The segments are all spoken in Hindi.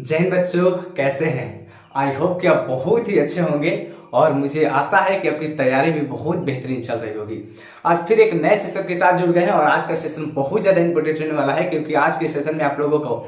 जय हिंद बच्चों, कैसे हैं। आई होप कि आप बहुत ही अच्छे होंगे और मुझे आशा है कि आपकी तैयारी भी बहुत बेहतरीन चल रही होगी। आज फिर एक नए सेशन के साथ जुड़ गए हैं और आज का सेशन बहुत ज़्यादा इंपॉर्टेंट होने वाला है, क्योंकि आज के सेशन में आप लोगों को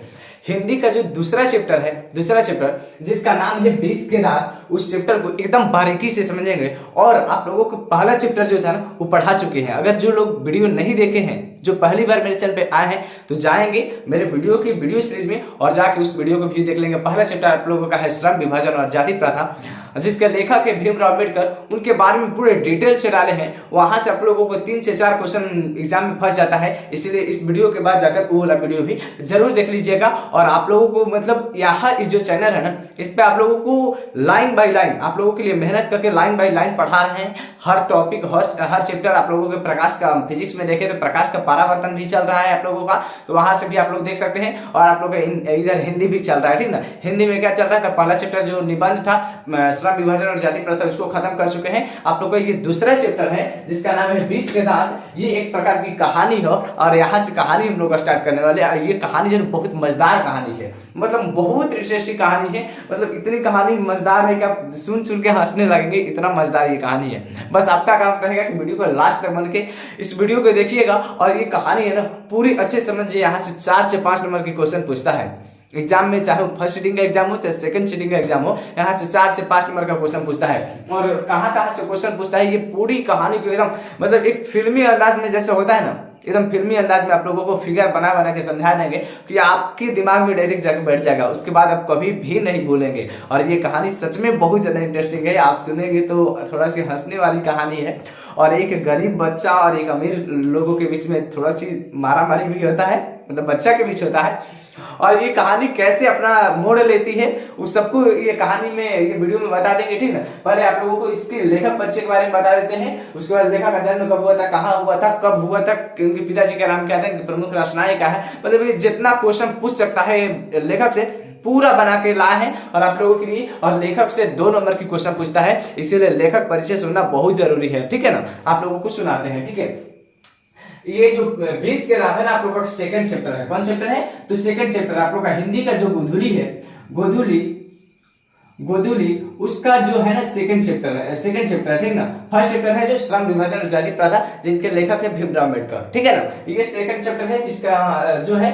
हिंदी का जो दूसरा चैप्टर जिसका नाम है 20 के दांत, उस चैप्टर को एकदम बारीकी से समझेंगे। और आप लोगों को पहला चैप्टर जो था ना वो पढ़ा चुके हैं। अगर जो लोग वीडियो नहीं देखे हैं, जो पहली बार मेरे चैनल पे आए हैं, तो जाएंगे मेरे वीडियो सीरीज में और जाके उस वीडियो को भी देख लेंगे। पहला चैप्टर आप लोगों का है श्रम विभाजन और जाति प्रथा, जिसके लेखक है भीमराव अम्बेडकर। उनके बारे में पूरे डिटेल से डाले हैं। वहां से आप लोगों को 3 से 4 क्वेश्चन एग्जाम में फंस जाता है, इसलिए इस वीडियो के बाद जाकर वो वाला वीडियो भी जरूर देख लीजिएगा। और आप लोगों को मतलब यहाँ इस जो चैनल है ना, इस पे आप लोगों को लाइन बाय लाइन आप लोगों के लिए मेहनत करके लाइन बाय लाइन पढ़ा रहे हैं। हर टॉपिक हर चैप्टर आप लोगों के प्रकाश का, फिजिक्स में देखें तो प्रकाश का परावर्तन भी चल रहा है आप लोगों का, तो वहां से भी आप लोग देख सकते हैं। और आप लोग इधर हिंदी भी चल रहा है, ठीक ना। हिंदी में क्या चल रहा है, तो पहला चैप्टर जो निबंध था श्रम विभाजन और जाति प्रथा, उसको खत्म कर चुके हैं। आप लोग का ये दूसरा चैप्टर है जिसका नाम है 20 के दांत। ये एक प्रकार की कहानी है और यहाँ से कहानी हम लोग स्टार्ट करने वाले हैं। ये कहानी जो बहुत मजेदार कहानी है, मतलब बहुत इंटरेस्टिंग कहानी है। मतलब इतनी कहानी मजेदार है कि आप सुन के हंसने लगेंगे, इतना मजेदार ये कहानी है। बस आपका काम रहेगा कि वीडियो को लास्ट तक बन के इस वीडियो को देखिएगा। और ये कहानी है ना पूरी अच्छे समझिए। यहाँ से 4 से 5 नंबर की क्वेश्चन पूछता है एग्जाम में, चाहे फर्स्ट सीटिंग का एग्जाम हो चाहे सेकंड सीटिंग का एग्जाम हो। यहाँ से 4 से 5 नंबर का क्वेश्चन पूछता है। और कहाँ से क्वेश्चन पूछता है, ये पूरी कहानी को एकदम मतलब एक फिल्मी अंदाज में जैसे होता है ना, एकदम फिल्मी अंदाज में आप लोगों को फिगर बना के समझा देंगे कि आपके दिमाग में डायरेक्ट जाकर बैठ जाएगा। उसके बाद आप कभी भी नहीं भूलेंगे। और ये कहानी सच में बहुत ज़्यादा इंटरेस्टिंग है, आप सुनेंगे तो थोड़ा सी हंसने वाली कहानी है। और एक गरीब बच्चा और एक अमीर लोगों के बीच में थोड़ा सी मारामारी भी होता है, मतलब बच्चा के बीच होता है। और ये कहानी कैसे अपना मोड़ लेती है उस सबको ये कहानी में, ये वीडियो में बता देंगे, ठीक ना। पहले आप लोगों को इसके लेखक परिचय के बारे में बता देते हैं। उसके बाद लेखक का जन्म कब हुआ था, कहाँ हुआ था, कब हुआ था, उनके पिताजी का नाम क्या था, प्रमुख रचनाएं क्या है। मतलब ये जितना क्वेश्चन पूछ सकता है लेखक से पूरा बना के लाए हैं और आप लोगों के लिए। और लेखक से 2 नंबर की क्वेश्चन पूछता है, इसीलिए लेखक परिचय सुनना बहुत जरूरी है, ठीक है ना। आप लोगों को सुनाते हैं, ठीक है। ये जो 20 के दांत है ना, आप लोगों का सेकंड चैप्टर है। कौन चैप्टर है, तो सेकंड चैप्टर आप लोग का हिंदी का जो गोधुली है, गोधुली उसका जो है ना सेकंड चैप्टर है, ठीक ना। फर्स्ट चैप्टर है जो श्रम विभाजन और जाति प्रथा, जिनके लेखक है भीमराव अम्बेडकर, ठीक है ना। ये सेकंड चैप्टर है जिसका जो है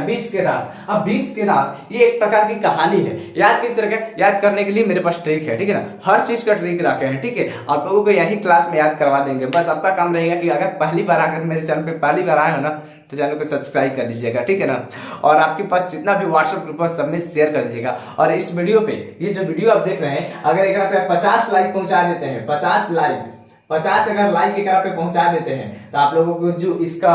20 के दांत। अब 20 के दांत ये एक प्रकार की कहानी है। याद किस तरह का, याद करने के लिए मेरे पास ट्रिक है, ठीक है ना। हर चीज का ट्रिक रखे हैं, ठीक है। आप लोगों को यही क्लास में याद करवा देंगे। बस आपका काम रहेगा कि अगर पहली बार आकर मेरे चैनल पे पहली बार आए हो ना, तो चैनल को सब्सक्राइब कर लीजिएगा, ठीक है ना। और आपके पास जितना भी व्हाट्सएप ग्रुप है सब में शेयर कर दीजिएगा। और इस वीडियो पे, ये जो वीडियो आप देख रहे हैं, अगर एक पे 50 लाइक पहुंचा देते हैं, 50 अगर लाइक एक पे पहुंचा देते हैं, तो आप लोगों को जो इसका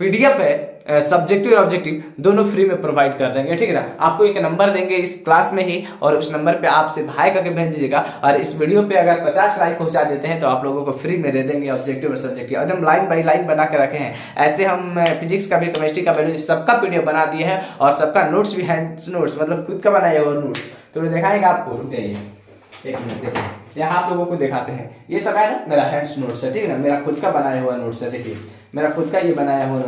पीडीएफ है सब्जेक्टिव और ऑब्जेक्टिव दोनों फ्री में प्रोवाइड कर देंगे, ठीक है ना। आपको एक नंबर देंगे इस क्लास में ही, और उस नंबर पे आपसे हाय करके भेज दीजिएगा। और इस वीडियो पे अगर 50 लाइक पहुंचा देते हैं तो आप लोगों को फ्री में दे देंगे ऑब्जेक्टिव और सब्जेक्टिव, एकदम लाइन बाय लाइन बना के रखे हैं। ऐसे हम फिजिक्स का भी, केमिस्ट्री का, बायोलॉजी सबका पीडीएफ बना दिए हैं। और सबका नोट्स भी, हैंड्स नोट्स मतलब खुद का बनाया हुआ नोट्स, तो दिखाएंगे आपको। रुक जाइए एक मिनट, देखिए यहाँ आप लोगों को दिखाते हैं। ये सब है ना मेरा हैंड्स नोट्स है, ठीक है ना। मेरा खुद का बनाया हुआ नोट्स है, देखिए मेरा खुद का ये बनाया हुआ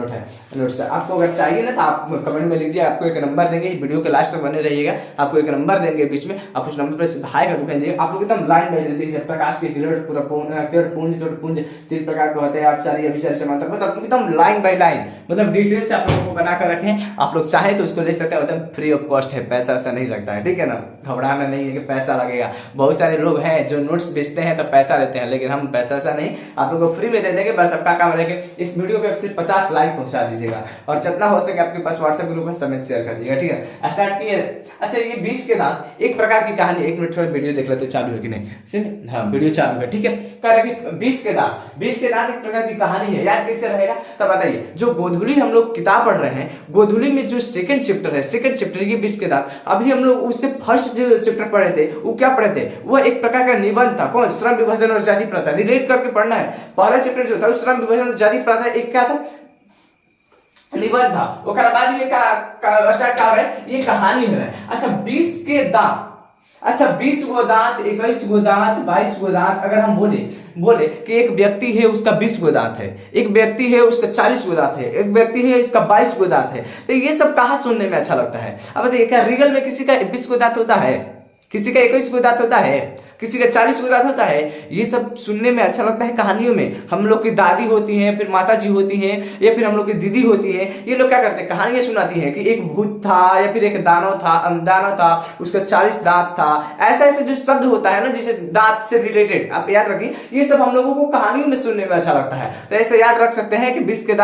नोट्स है। आपको अगर चाहिए ना तो आप कमेंट में लिख दिए, आपको एक नंबर देंगे। वीडियो के लास्ट तक बने रहिएगा, आपको एक नंबर देंगे बीच में, आप उस नंबर पर हाय करके भेज दिए। आप लोग एकदम लाइन बैठ देते हैं। प्रकाश के किरण पूरा पुंज 3 प्रकार के होते हैं, आप चारिय विषय समांतर, मतलब एकदम लाइन बाय लाइन, मतलब डिटेल्स आप लोगों को बना कर रखे हैं। आप लोग चाहे तो उसको ले सकते हैं, एकदम फ्री ऑफ कॉस्ट है, पैसा वैसा नहीं लगता है, ठीक है ना। घबराना नहीं है कि पैसा लगेगा। बहुत सारे लोग हैं जो नोट्स बेचते हैं तो पैसा लेते हैं, लेकिन हम पैसा ऐसा नहीं, आप लोगों को फ्री में दे देंगे। बस आपका काम रहेगा इस वीडियो पे सिर्फ 50 लाइक पहुंचा दीजिएगा और जितना हो सके आपके पास व्हाट्सएप ग्रुप में समय शेयर कर दीजिएगा, ठीक है। स्टार्ट किए। अच्छा, ये 20 के दांत एक प्रकार की कहानी। 1 मिनट थोड़ा वीडियो देख लेते, चालू है कि नहीं। हाँ, वीडियो चालू है, ठीक है। कह रहे कि 20 के दांत एक प्रकार की कहानी है। याद कैसे रहेगा, तब बताइए। जो गोधुली हम लोग किताब पढ़ रहे हैं, गोधुली में जो सेकंड चैप्टर ये 20 के दांत, अभी हम लोग उससे फर्स्ट जो चैप्टर पढ़े थे वो क्या पढ़े थे, वो एक प्रकार का निबंध था। कौन, श्रम विभाजन और जाति प्रथा, रिलेट करके पढ़ना है। पहला चैप्टर जो था श्रम विभाजन और जाति प्रथा एक क्या था, निबंध था। बाद ये स्टार्ट कर रहे हैं, ये कहानी है। अच्छा, 20 के दांत, अच्छा 20 गो दांत, 21 गो दांत, 22 गो दांत, अगर हम बोले कि एक व्यक्ति है उसका 20 गो दांत है, एक व्यक्ति है उसका 40 गो दांत है, एक व्यक्ति है इसका 22 गो दांत है, तो ये सब कहाँ सुनने में अच्छा लगता है? अब बताइए, क्या रियल में किसी का 20 गो दांत होता है? किसी का 21 गो दांत होता है? किसी का 40 गो दांत होता है? ये सब सुनने में अच्छा लगता है कहानियों में। हम लोग की दादी होती हैं, फिर माता जी होती हैं, या फिर हम लोग की दीदी होती हैं, ये लोग क्या करते हैं, कहानियां सुनाती हैं कि एक भूत था, या फिर एक दानव था, उसका 40 दांत था। ऐसा ऐसे जो शब्द होता है ना, जिसे दांत से रिलेटेड, आप याद रखिए, ये सब हम लोगों को कहानियों में सुनने में अच्छा लगता है। तो ऐसे याद रख सकते हैं कि 20 के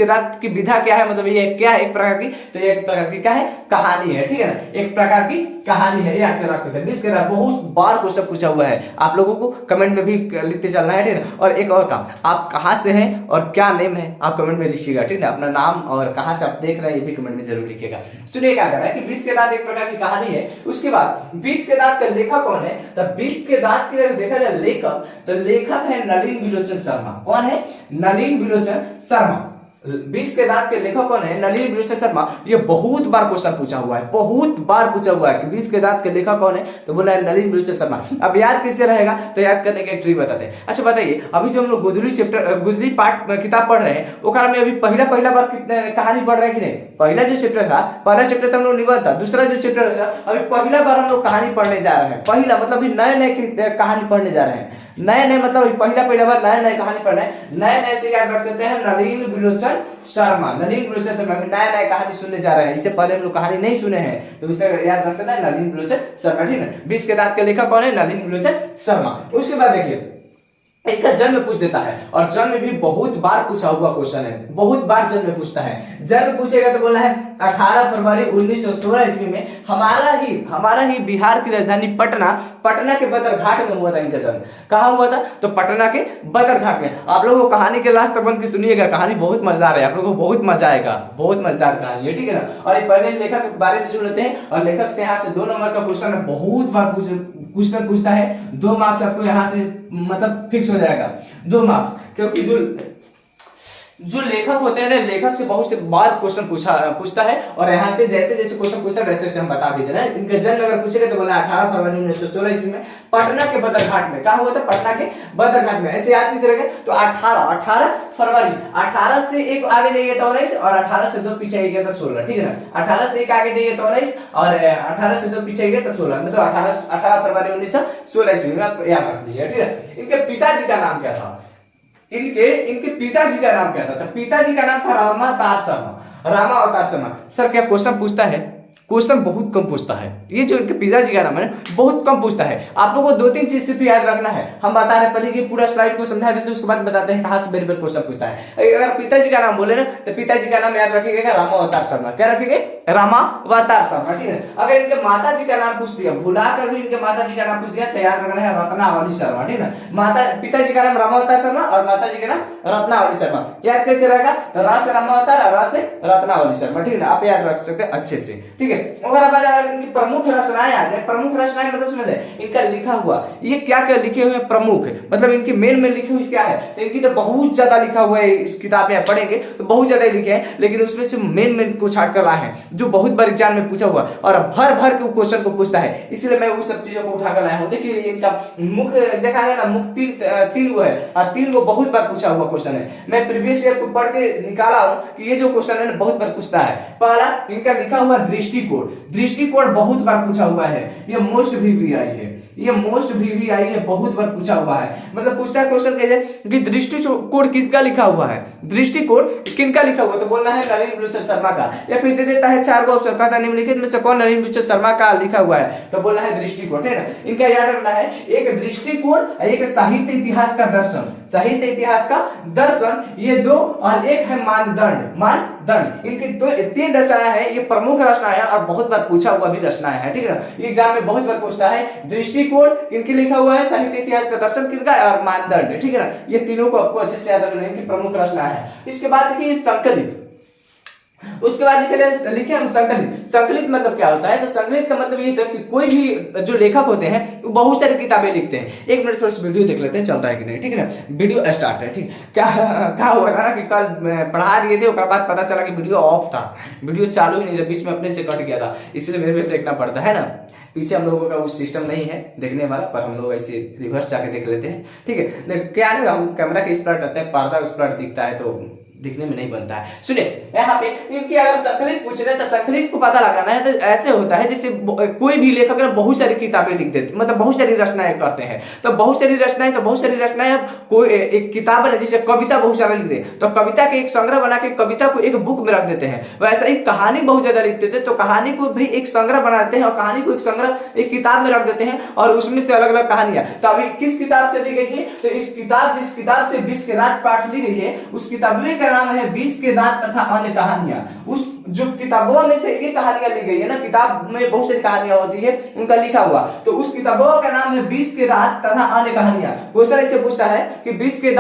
दांत की विधा क्या है, मतलब ये क्या है, एक प्रकार की, तो ये एक प्रकार की क्या है, कहानी है, ठीक है ना, एक प्रकार की कहानी है, याद रख सकते हैं। 20 के दांत बहुत बार क्वेश्चन पूछा हुआ है, आप लोगों को कमेंट में भी लिखते चलना है, ठीक है। और एक और काम, आप कहां से हैं और क्या नेम है, आप कमेंट में लिखिएगा, ठीक है, अपना नाम और कहां से आप देख रहे हैं ये भी कमेंट में जरूर लिखिएगा। सुनिए क्या कर रहा है कि 20 के दांत एक प्रकार की कहानी है। उसके बाद 20 के दांत का लेखक कौन है? तो 20 के दांत की अगर देखा जाए लेखक, तो लेखक है नलिन बिलोचन शर्मा। कौन है? नलिन बिलोचन शर्मा। 20 के दांत के लेखक कौन है? नलिन बिलोचन शर्मा। ये बहुत बार क्वेश्चन पूछा हुआ है, बहुत बार पूछा हुआ है कि 20 के दांत के लेखक कौन है, तो बोला है नलिन बिलोचन शर्मा। अब याद किससे रहेगा, तो याद करने के एक ट्रिक बताते हैं। अच्छा बताइए, अभी जो हम लोग गुदली पाठ किताब पढ़ रहे हैं, वो में अभी पहला बार कहानी पढ़ रहे हैं कि नहीं? पहला जो चैप्टर था, पहला चैप्टर तो हम लोग निबंध था, दूसरा जो चैप्टर था अभी पहला बार हम लोग कहानी पढ़ने जा रहे हैं। पहला मतलब अभी नए कहानी पढ़ने जा रहे हैं, नए मतलब पहला बार नए कहानी पढ़ रहे हैं। नए से याद रख सकते हैं नलिन बिलोचन शर्मा। नलिन बिलोचन शर्मा नए कहानी सुनने जा रहे हैं, इससे पहले हम लोग कहानी नहीं सुने हैं, तो इसे याद रख सकते हैं नलिन बिलोचन शर्मा, ठीक है। 20 के दांत के लेखक कौन है? नलिन बिलोचन शर्मा। उसके बाद देखिए इनका जन्म पूछ देता है, और जन्म भी बहुत बार पूछा हुआ क्वेश्चन है, बहुत बार जन्म पूछता है। जन्म पूछेगा तो बोला है 18 फरवरी 1916 ईस्वी में हमारा ही बिहार की राजधानी पटना के बदरघाट में हुआ था इनका जन्म। कहाँ हुआ था? तो पटना के बदरघाट में। आप लोगों को कहानी के लास्ट तक बन के सुनिएगा, कहानी बहुत मजेदार है, आप लोगों को बहुत मजा आएगा, बहुत मजेदार कहानी है, ठीक है ना। और एक पहले लेखक के बारे में सुन लेते हैं, और लेखक से यहाँ से 2 नंबर का क्वेश्चन बहुत बार क्वेश्चन पूछता है। 2 मार्क्स आपको यहाँ से मतलब फिक्स हो जाएगा, 2 मार्क्स, क्योंकि जो लेखक होते हैं ना, लेखक से बहुत से बाद क्वेश्चन पूछता है, और यहाँ से जैसे जैसे क्वेश्चन पूछता है वैसे हम बता भी दे रहे हैं। इनका जन्म अगर पूछेगा तो बोला 18 फरवरी 1916 ईस्वी में पटना के बदरघाट में। कहा हुआ था? पटना के बदरघाट में। ऐसे याद किसे रखे? तो 18 फरवरी, 18 से 1 आगे जाइए तो 19, और 18 से 2 पीछे आइएगा तो 16, ठीक है ना। 18 से 1 आगे जाइए तो 19, और 18 से 2 पीछे आइएगा तो 16, मतलब 18 फरवरी 1916 ईस्वी में, आप याद रख लीजिए, ठीक है। इनके पिताजी का नाम क्या था? इनके पिताजी का नाम क्या था? तो पिताजी का नाम था रामा अवतार शर्मा। सर क्या क्वेश्चन पूछता है? क्वेश्चन बहुत कम पूछता है, ये जो इनके पिताजी का नाम है बहुत कम पूछता है। आप लोगों को 2-3 चीज सिर्फ याद रखना है, हम बता रहे हैं। पहले ये पूरा स्लाइड को समझा देते हैं, उसके बाद बताते हैं कहां से बेर क्वेश्चन पूछता है। अगर पिताजी का नाम बोले ना, तो पिताजी का नाम याद रखिएगा रामा अवतार शर्मा। क्या रखेंगे? रामा अवतार शर्मा, ठीक है। अगर इनके माता जी का नाम पूछ दिया, भुला कर भी इनके माता जी का नाम पूछ दिया, तो याद रखना है रत्नावली शर्मा, ठीक है। पिताजी का नाम रामा अवतार शर्मा और माता जी का नाम रत्नावली शर्मा। याद कैसे रहेगा? तो रा से रामा अवतार और रा से रत्नावली शर्मा, ठीक है, आप याद रख सकते हैं अच्छे से, ठीक है। अगर आप इनकी प्रमुख रचनाएं आ जाए, प्रमुख रचनाएं मतलब समझ जाए इनका लिखा हुआ, ये क्या क्या लिखे हुए हैं प्रमुख, मतलब इनकी मेन में लिखी हुई क्या है, तो इनकी तो बहुत ज्यादा लिखा हुआ है। इस किताब में पढ़ेंगे तो बहुत ज्यादा लिखे हैं, लेकिन उसमें से मेन को छाट कर लाए हैं जो बहुत बार एग्जाम में पूछा हुआ, और भर के क्वेश्चन को पूछता है, इसलिए मैं उस सब चीजों को उठाकर लाया हूं। देखिए इनका मुख देखा जाए ना, मुख तीन वो है, और 3 को बहुत बार पूछा हुआ क्वेश्चन है। मैं प्रीवियस ईयर को पढ़ के निकाला हूं कि ये जो क्वेश्चन है बहुत बार पूछता है। पहला इनका लिखा हुआ दृष्टिकोण बहुत बार पूछा हुआ है, ये मोस्ट वीवीआई है, ये मोस्ट वीवीआई है, बहुत बार पूछा हुआ है। मतलब पूछता है क्वेश्चन कैसे कि दृष्टिकोण किसका लिखा हुआ है, दृष्टिकोण किनका लिखा हुआ, तो बोलना है नलिन बिलोचन शर्मा का, या फिर दे देता है 4 गो ऑप्शन, कहता निम्नलिखित में से कौन नलिन बिलोचन शर्मा का लिखा हुआ है, तो बोलना है दृष्टिकोण, है ना। इनका याद रखना है एक दृष्टिकोण, एक साहित्य इतिहास का दर्शन, साहित्य इतिहास का दर्शन, ये 2, और एक है मानदंड। इनके 3 रचनाएं हैं, ये प्रमुख रचनाएं हैं और बहुत बार पूछा हुआ भी रचनाएं हैं, ठीक है ना। एग्जाम में बहुत बार पूछता है दृष्टिकोण किनके लिखा हुआ है, साहित्य इतिहास का दर्शन किनका है, और मानदंड, ठीक है ना। ये तीनों को आपको अच्छे से याद रखना है, इनकी प्रमुख रचना है। इसके बाद देखिए उसके बाद लिखे हम संकलित। संकलित मतलब क्या होता है? तो संकलित का मतलब ये होता है कि कोई भी जो लेखक होते हैं वो बहुत सारी किताबें लिखते हैं। एक मिनट थोड़ी सी वीडियो देख लेते हैं चल रहा है कि नहीं, ठीक है ना। वीडियो स्टार्ट है, ठीक। क्या हुआ था ना कि कल पढ़ा दिए थे, उसके बाद पता चला कि वीडियो ऑफ था, वीडियो चालू ही नहीं था, बीच में अपने से कट गया था, इसलिए मेरे देखना पड़ता है ना। पीछे हम लोगों का वो सिस्टम नहीं है देखने वाला, पर हम लोग ऐसे रिवर्स जाके देख लेते हैं, ठीक है। क्या है ना, हम कैमरा के इस पर रहते हैं, पर्दा उस पर दिखता है तो दिखने में नहीं बनता है। सुनिए यहाँ पे, क्योंकि अगर संकलित पूछ रहे हैं तो संकलित को पता लगाना है तो ऐसे होता है जैसे कोई भी लेखक ना बहुत सारी किताबें लिख देते, मतलब बहुत सारी रचनाएं करते हैं। तो बहुत सारी रचनाएं कोई एक किताब है, जैसे कविता बहुत सारा लिख दे तो कविता के एक संग्रह बना के कविता को एक बुक में रख देते हैं। वैसा ही कहानी बहुत ज्यादा लिखते थे तो कहानी को भी एक संग्रह बनाते हैं और कहानी को एक संग्रह एक किताब में रख देते हैं और उसमें से अलग अलग कहानियां। तो अभी किस किताब से ली गई है? तो इस किताब जिस किताब से 20 के दांत पाठ ली गई है उस किताब का नाम है 20 के दांत तथा अन्य कहानियां। उस जो किताबों में से ये कहानियां ली गई है ना, किताब में बहुत सारी कहानियां होती है उनका लिखा हुआ, तो उस किताबों का नाम है 20 के दांत तथा अन्य कहानियां। क्वेश्चन ऐसे पूछता है कि 20 के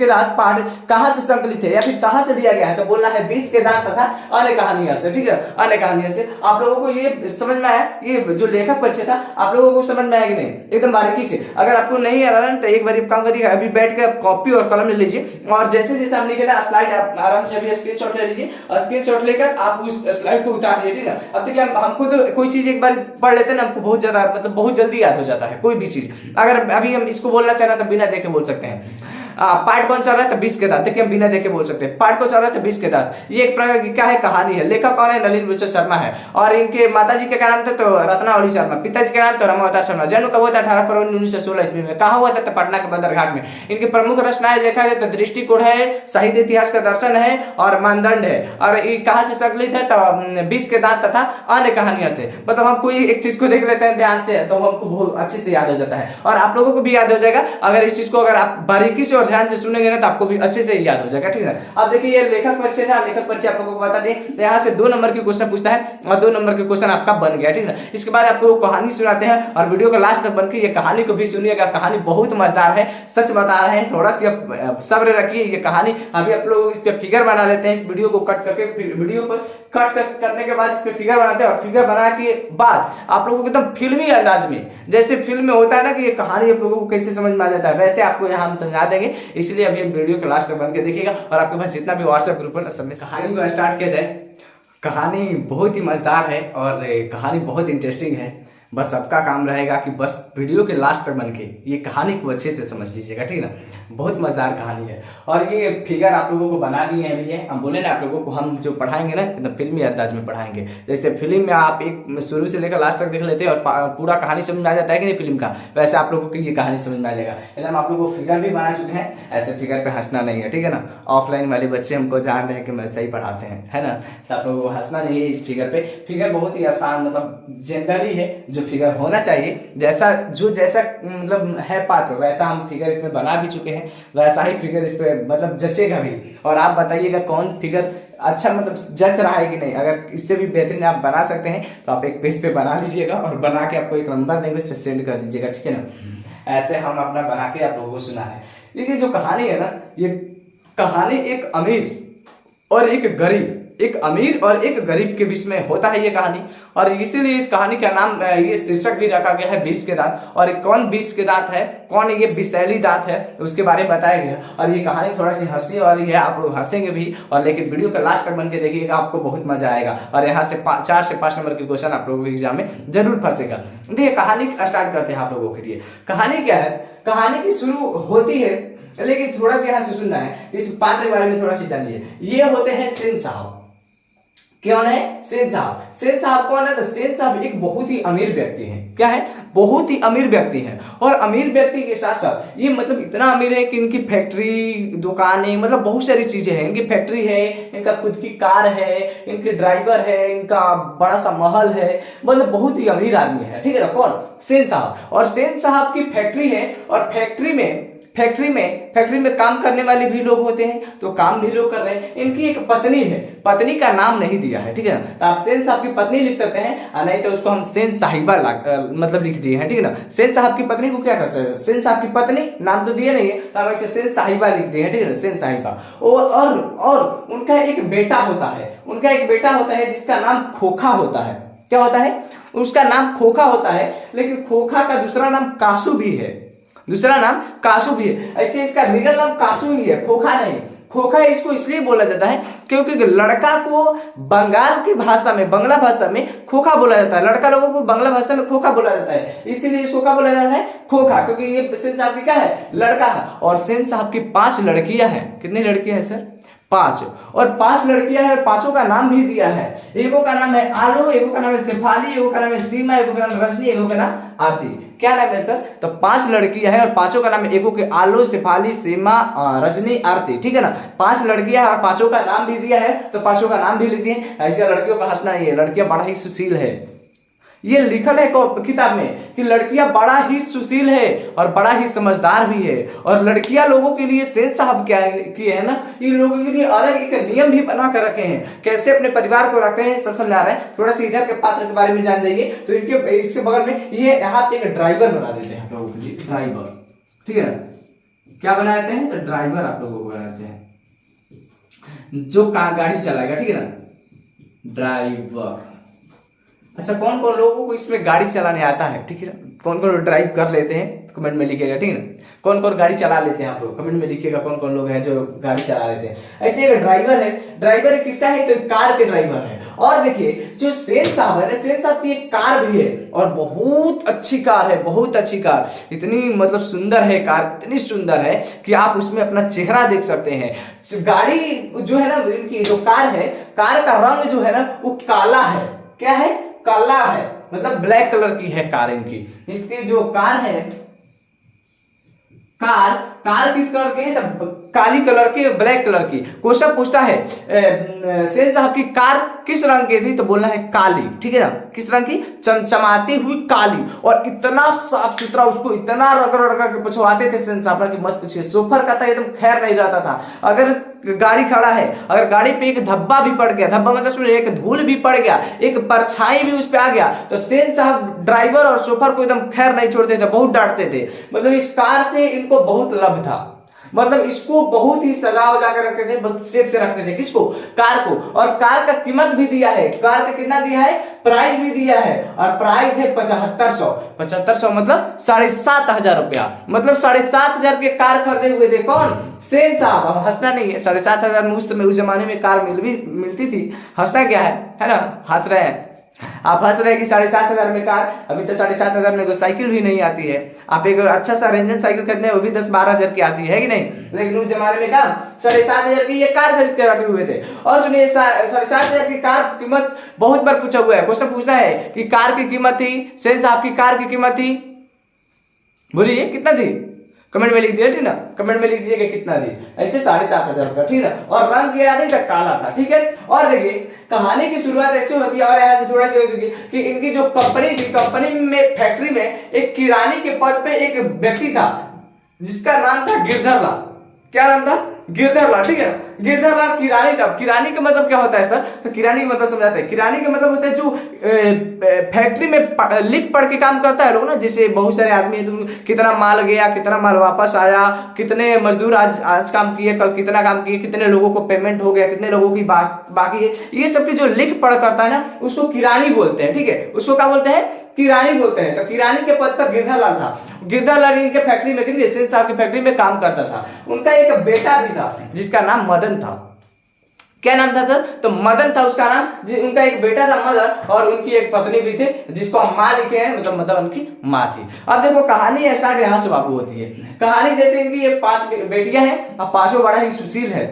दांत पाठ कहां से संकलित है या फिर कहां से दिया गया है, तो बोलना है 20 के दांत तथा अन्य कहानियां से, ठीक है। अन्य कहानियां से आप लोगों को ये समझ में आया, ये जो लेखक परिचय था आप लोगों को समझ में आया कि नहीं, एकदम बारीकी से। अगर आपको नहीं आ रहा तो एक बार काम करिएगा, अभी बैठ कर कॉपी और कलम ले लीजिए और जैसे जैसे हम लिखे ना स्लाइड आप आराम से अभी स्क्रीनशॉट ले लीजिए और स्क्रीनशॉट लेकर आप उस स्लाइड को उतार दीजिए, ठीक है। अब देखिए हमको तो कोई चीज एक बार पढ़ लेते हैं ना, हमको बहुत ज्यादा मतलब बहुत जल्दी याद हो जाता है कोई भी चीज। अगर अभी हम इसको बोलना चाह रहे तो बिना देखे बोल सकते हैं। पाठ कौन चल रहा है? तो 20 के दांत। देखिए हम बिना देखे बोल सकते हैं पाठ को चल रहा है तो 20 के दांत। ये एक प्रकार की क्या है, कहानी है। लेखक कौन है? नलिन रुचि शर्मा है और इनके माताजी के क्या नाम था? तो रत्नावली शर्मा। पिताजी का नाम तो रमावतार शर्मा। जन्म कब हुआ था? 18 फरवरी 1916 ईस्वी में। कहाँ हुआ था? तो पटना के बदरघाट में। इनकी प्रमुख रचनाएं देखा जाए तो दृष्टिकोण है, साहित्य इतिहास का दर्शन है और मानदंड है। और ये कहाँ से संकलित है? तो 20 के दांत तथा अन्य कहानियों से। मतलब हम कोई एक चीज को देख लेते हैं ध्यान से तो हमको बहुत अच्छे से याद हो जाता है और आप लोगों को भी याद हो जाएगा अगर इस चीज को अगर आप बारीकी से और ध्यान से सुनेंगे ना आपको भी अच्छे से याद हो जाएगा, ठीक है। अब देखिए ये लेखक परिचय था, लेखक परिचय आप लोगों को बता दें यहाँ से 2 नंबर के क्वेश्चन पूछता है और 2 नंबर के क्वेश्चन आपका बन गया, ठीक है। इसके बाद आपको कहानी सुनाते हैं और वीडियो का लास्ट तक बन के ये कहानी को भी सुनिएगा। कहानी बहुत मजेदार है, सच बता रहे हैं, थोड़ा सी आप सब्र रखिए। ये कहानी अभी आप लोग इस पे फिगर बना लेते हैं, इस वीडियो को कट करके वीडियो पर कट करने के बाद इस पे फिगर बनाते हैं और फिगर बना के बाद आप लोगों को एकदम फिल्मी अंदाज में जैसे फिल्म में होता है ना कि ये कहानी आप लोगों को कैसे समझ में आ जाता है वैसे आपको यहाँ हम समझा देंगे। इसलिए अभी वीडियो के लास्ट तक बन के देखिएगा और आपके पास जितना भी व्हाट्सएप ग्रुप है सब में कहानी को स्टार्ट किया जाए। कहानी बहुत ही मजेदार है और कहानी बहुत इंटरेस्टिंग है। बस सबका काम रहेगा कि बस वीडियो के लास्ट तक बन के ये कहानी को अच्छे से समझ लीजिएगा, ठीक है ना। बहुत मजेदार कहानी है और ये फिगर आप लोगों को बना दिए हैं भैया। हम बोले ना आप लोगों को हम जो पढ़ाएंगे ना एकदम फिल्मी अंदाज में पढ़ाएंगे। जैसे फिल्म में आप एक शुरू से लेकर लास्ट तक देख लेते हैं और पूरा कहानी समझ में आ जाता है कि नहीं फिल्म का, वैसे आप लोगों को ये कहानी समझ में आ जाएगा। एकदम आप लोगों को फिगर भी बना चुके हैं, ऐसे फिगर पे हंसना नहीं है, ठीक है ना। ऑफलाइन वाले बच्चे हमको जान रहे हैं कि मैं सही पढ़ाते हैं, है ना। तो आप लोगों को हंसना नहीं है इस फिगर पे। फिगर बहुत ही आसान मतलब जनरली है जो फिगर होना चाहिए, जैसा मतलब है पात्र वैसा हम फिगर इसमें बना भी चुके हैं, वैसा ही फिगर इस पे मतलब जचेगा भी। और आप बताइएगा कौन फिगर अच्छा मतलब जच रहा है कि नहीं। अगर इससे भी बेहतरीन आप बना सकते हैं तो आप एक पेज पे बना लीजिएगा और बना के आपको एक नंबर देंगे उस पर सेंड कर दीजिएगा, ठीक है ना। ऐसे हम अपना बना के आप लोगों को सुना है। ये जो कहानी है ना, ये कहानी एक अमीर और एक गरीब, एक अमीर और एक गरीब के बीच में होता है ये कहानी और इसीलिए इस कहानी का नाम ये शीर्षक भी रखा गया है 20 के दांत। और कौन 20 के दांत है, कौन ये विषैली दांत है उसके बारे में बताया गया। और ये कहानी थोड़ा सी हंसने वाली है, आप लोग हंसेंगे भी और लेकिन वीडियो का लास्ट तक बन के देखिएगा, आपको बहुत मजा आएगा। और यहाँ से 4 से 5 नंबर के क्वेश्चन आप लोगों के एग्जाम में जरूर फंसेगा। देखिए कहानी स्टार्ट करते हैं आप लोगों के लिए। कहानी क्या है? कहानी की शुरू होती है लेकिन थोड़ा सा यहाँ से सुनना है, इस पात्र के बारे में थोड़ा सा जानिए। ये होते हैं सेन साहब। कौन है? सेन साहब। सेन साहब कौन है? तो सेन साहब एक बहुत ही अमीर व्यक्ति हैं। क्या है? बहुत ही अमीर व्यक्ति हैं। और अमीर व्यक्ति के साथ साथ ये मतलब इतना अमीर है कि इनकी फैक्ट्री, दुकानें, मतलब बहुत सारी चीजें हैं। इनकी फैक्ट्री है, इनका खुद की कार है, इनके ड्राइवर है, इनका बड़ा सा महल है, मतलब बहुत ही अमीर आदमी है, ठीक है ना। कौन? सेन साहब। और सेन साहब की फैक्ट्री है और फैक्ट्री में फैक्ट्री में काम करने वाले भी लोग होते हैं, तो काम भी लोग कर रहे हैं। इनकी एक पत्नी है, पत्नी का नाम नहीं दिया है, ठीक है ना, तो आप सेन साहब की पत्नी लिख सकते हैं, नहीं तो उसको हम सेन साहिबा मतलब लिख दिए हैं, ठीक है ना। सेन साहब की पत्नी को क्या कर सकते हैं, सेन साहब की पत्नी, नाम तो दिए नहीं है तो हम इसे सेन साहिबा लिख दिए हैं, ठीक है ना, सेन साहिबा। और उनका एक बेटा होता है, उनका एक बेटा होता है जिसका नाम खोखा होता है। क्या होता है, उसका नाम खोखा होता है, लेकिन खोखा का दूसरा नाम कासू भी है, दूसरा नाम कासू भी है। ऐसे इसका रियल नाम कासू ही है, खोखा नहीं। खोखा इसको इसलिए बोला जाता है क्योंकि लड़का को बंगाल की भाषा में, बांग्ला भाषा में खोखा बोला जाता है, लड़का लोगों को बांग्ला भाषा में खोखा बोला जाता है, इसीलिए इसको क्या बोला जाता है, खोखा, क्योंकि ये सेन साहब की क्या है, लड़का है। और सेन साहब की 5 लड़कियां हैं। कितनी लड़कियां हैं सर, 5। और 5 लड़कियां हैं, 5 का नाम भी दिया है। एगो का नाम है आलो, एगो का नाम है शेफाली, एगो का नाम है सीमा, एगो का नाम है रजनी, एगो का नाम आरती। क्या नाम है सर, तो 5 लड़कियां हैं और 5 का नाम है, एगो के आलो, शेफाली, सीमा, रजनी, आरती, ठीक है ना। 5 लड़कियां और 5 का नाम भी दिया है, तो 5 का नाम भी लिख दिए। ऐसे लड़कियों का हंसना नहीं है, लड़कियां बड़ा ही सुशील है। ये लिखल है किताब में कि लड़कियां बड़ा ही सुशील है और बड़ा ही समझदार भी है। और लड़कियां लोगों के लिए सेन साहब क्या किए हैं ना, इन लोगों के लिए अलग एक नियम भी बना कर रखे हैं, कैसे अपने परिवार को रखते हैं, सब समझा रहे हैं। थोड़ा सा इधर के पात्र के बारे में जान जाइए, तो इनके इसके बगल में ये यहाँ पे एक ड्राइवर बना देते हैं आप लोगों के लिए, ड्राइवर, ठीक है ना। क्या बना देते हैं, तो ड्राइवर आप लोगों को बना देते हैं जो गाड़ी चलाएगा, ठीक है ना, ड्राइवर। अच्छा, कौन कौन लोगों को इसमें गाड़ी चलाने आता है, ठीक है ना, कौन कौन ड्राइव कर लेते हैं, कमेंट में लिखिएगा, ठीक है ना। कौन कौन गाड़ी चला लेते हैं आप लोग कमेंट में लिखिएगा, कौन कौन लोग हैं जो गाड़ी चला लेते हैं। ऐसे एक ड्राइवर है, ड्राइवर किसका है, तो कार के ड्राइवर है। और देखिए जो सेन साहब है ना, सेन साहब की एक कार भी है और बहुत अच्छी कार है, बहुत अच्छी कार, इतनी मतलब सुंदर है कार, इतनी सुंदर है कि आप उसमें अपना चेहरा देख सकते हैं। गाड़ी जो है ना, इनकी जो कार है, कार का रंग जो है ना वो काला है। क्या है, काला है, मतलब ब्लैक कलर की है कार इनकी। इसकी जो कार है, कार किस कलर की है, तो काली कलर की, ब्लैक कलर की। क्वेश्चन पूछता है सेन साहब की कार किस रंग की थी, तो बोलना है काली, ठीक है ना, किस रंग की, चमचमाती हुई काली। और इतना साफ सुथरा, उसको इतना रगड़ रगड़ के पुछवाते थे सेन साहब की मत पूछिए। सोफर का था एकदम खैर नहीं रहता था। अगर गाड़ी खड़ा है, अगर गाड़ी पे एक धब्बा भी पड़ गया, धब्बा मतलब सुनिए एक धूल भी पड़ गया, एक परछाई भी उस पे आ गया, तो सेन साहब ड्राइवर और शोफर को एकदम खैर नहीं छोड़ते थे, बहुत डांटते थे। मतलब इस कार से इनको बहुत लव था, मतलब इसको बहुत ही सजा वजा कर रखते थे, बहुत सेफ से रखते थे। किसको, कार को। और कार का कीमत भी दिया है, कार का कितना दिया है, प्राइस भी दिया है, और प्राइस है 7500। 7500 मतलब 7500 रुपया, मतलब 7500 के कार खरीदे हुए थे कौन, सेन साहब। अब हंसना नहीं है, 7500 में उस समय, उस जमाने में कार मिलती थी, हंसना क्या है ना, हंस रहे हैं आप, हंस रहे हैं कि 7500 में कार। अभी तो 7500 में साइकिल भी नहीं आती है। आप एक अच्छा सा रेंजर साइकिल खरीदने, वो भी 10-12 हजार की आती है कि नहीं, लेकिन उस जमाने में क्या 7500 की ये कार खरीद के रखे हुए थे। और सुनिए 7500 की कार कीमत बहुत बार पूछा हुआ है, क्वेश्चन पूछता है कि कार की कीमत थी, सेन साहब की कार की कीमत थी, बोलिए कितना थी, कमेंट में लिख दिया, ठीक ना, कमेंट में लिख दीजिएगा कितना थी। ऐसे 7500 रुपया, ठीक है। और रंग क्या था, काला था, ठीक है। और देखिए कहानी की शुरुआत ऐसे होती है, और यहाँ से थोड़ा सा कि इनकी जो कंपनी थी, कंपनी में, फैक्ट्री में एक किरानी के पद पे एक व्यक्ति था जिसका नाम था गिरधर लाल। क्या नाम था, गिरधर लाल, ठीक है। गिरधर लाल किरानी था। किरानी का मतलब क्या होता है सर, तो किरानी का मतलब समझाते हैं। किरानी का मतलब होता है जो फैक्ट्री में लिख पढ़ के काम करता है लोग ना, जैसे बहुत सारे आदमी है, तो कितना माल गया, कितना माल वापस आया, कितने मजदूर आज काम किए, कल कितना काम किए, कितने लोगों को पेमेंट हो गया, कितने लोगों की बाकी है, ये सब की जो लिख पढ़ करता है ना, उसको किरानी बोलते हैं, ठीक है। उसको क्या बोलते हैं, किरानी बोलते हैं। तो किरानी के पद पर गिरधर लाल था। गिरधर लाल इनके फैक्ट्री में, सेन साहब की फैक्ट्री में काम करता था। उनका एक बेटा भी था जिसका नाम मदन था। क्या नाम था सर, तो मदन था उसका नाम। उनका एक बेटा था मदन, और उनकी एक पत्नी भी थी जिसको हम माँ लिखे हैं, मतलब मतलब उनकी माँ थी। अब देखो कहानी स्टार्ट यहाँ से बाबू होती है। कहानी जैसे इनकी ये 5 बेटियां हैं, अब 5 बड़ा ही सुशील है,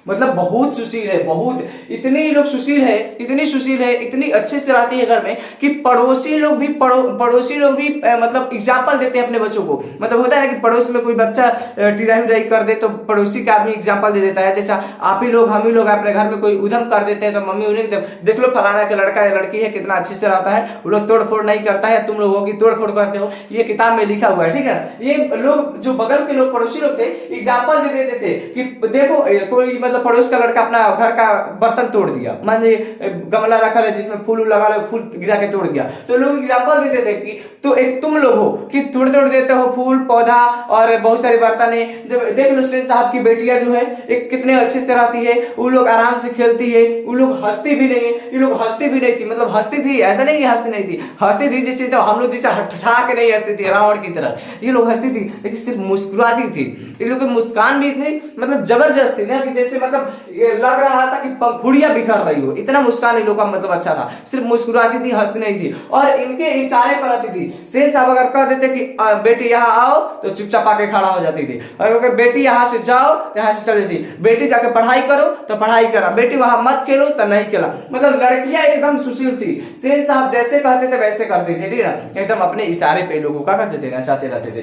मतलब बहुत सुशील है, बहुत, इतनी लोग सुशील है, इतनी सुशील है, इतनी अच्छे से रहती है घर में कि पड़ोसी लोग भी मतलब एग्जाम्पल देते हैं अपने बच्चों को। मतलब होता है ना कि पड़ोस में कोई बच्चा टिराई उराई कर दे तो पड़ोसी का आदमी एग्जाम्पल दे देता है। जैसा आप ही लोग, हम ही लोग अपने घर में कोई उधम कर देते हैं तो मम्मी उन्हें देख लो फलाना का लड़का या लड़की है कितना अच्छे से रहता है, वो लोग तोड़ फोड़ नहीं करता है, तुम लोगों की तोड़ फोड़ करते हो, ये किताब में लिखा हुआ है, ठीक है। ये लोग जो बगल के लोग पड़ोसी लोग थे एग्जाम्पल दे देते थे कि देखो कोई मतलब पड़ोस का लड़का अपना घर का बर्तन तोड़ दिया, मान लीजिए गमला रखा है जिसमें फूल लगा लो, फूल गिरा के तोड़ दिया, तो लोग एग्जाम्पल देते थे कि तो एक तुम लोग हो कि तोड़ देते हो फूल पौधा और बहुत सारी बर्तने। देख लो सेठ साहब की बेटियां जो है एक कितने अच्छे से रहती है, वो लोग आराम से खेलती है, वो लोग हंसती भी नहीं है, ये लोग हंसती भी नहीं थी, मतलब हंसती थी ऐसा नहीं कि हंसती नहीं थी, हंसती थी जैसे तो हम लोग जैसे ठठा के नहीं हंसती थी रावण की तरह, ये लोग हंसती थी लेकिन सिर्फ मुस्कुराती थी। ये लोग की मुस्कान भी इतनी मतलब जबरदस्त थी ना कि जैसे मतलब लग रहा था कि पंखुड़ियां बिखर रही हो, इतना मुस्कान इन लोग का मतलब अच्छा था, सिर्फ मुस्कुराती थी, हंसती नहीं थी और इनके इशारे पर आती थी। सेठ साहब अगर कह देते कि बेटी यहाँ आओ तो चुपचाप आके खड़ा हो जाती थी, और अगर बेटी यहाँ से जाओ तो यहाँ से चली थी, बेटी जाके पढ़ाई करो तो पढ़ाई करा, बेटी वहां मत खेलो तो नहीं खेला, मतलब लड़कियां एकदम सुशील थी। सेठ साहब जैसे कहते थे वैसे करते थे, ठीक है ना, एकदम अपने इशारे पे लोगों का करते थे, नचाते रहते थे।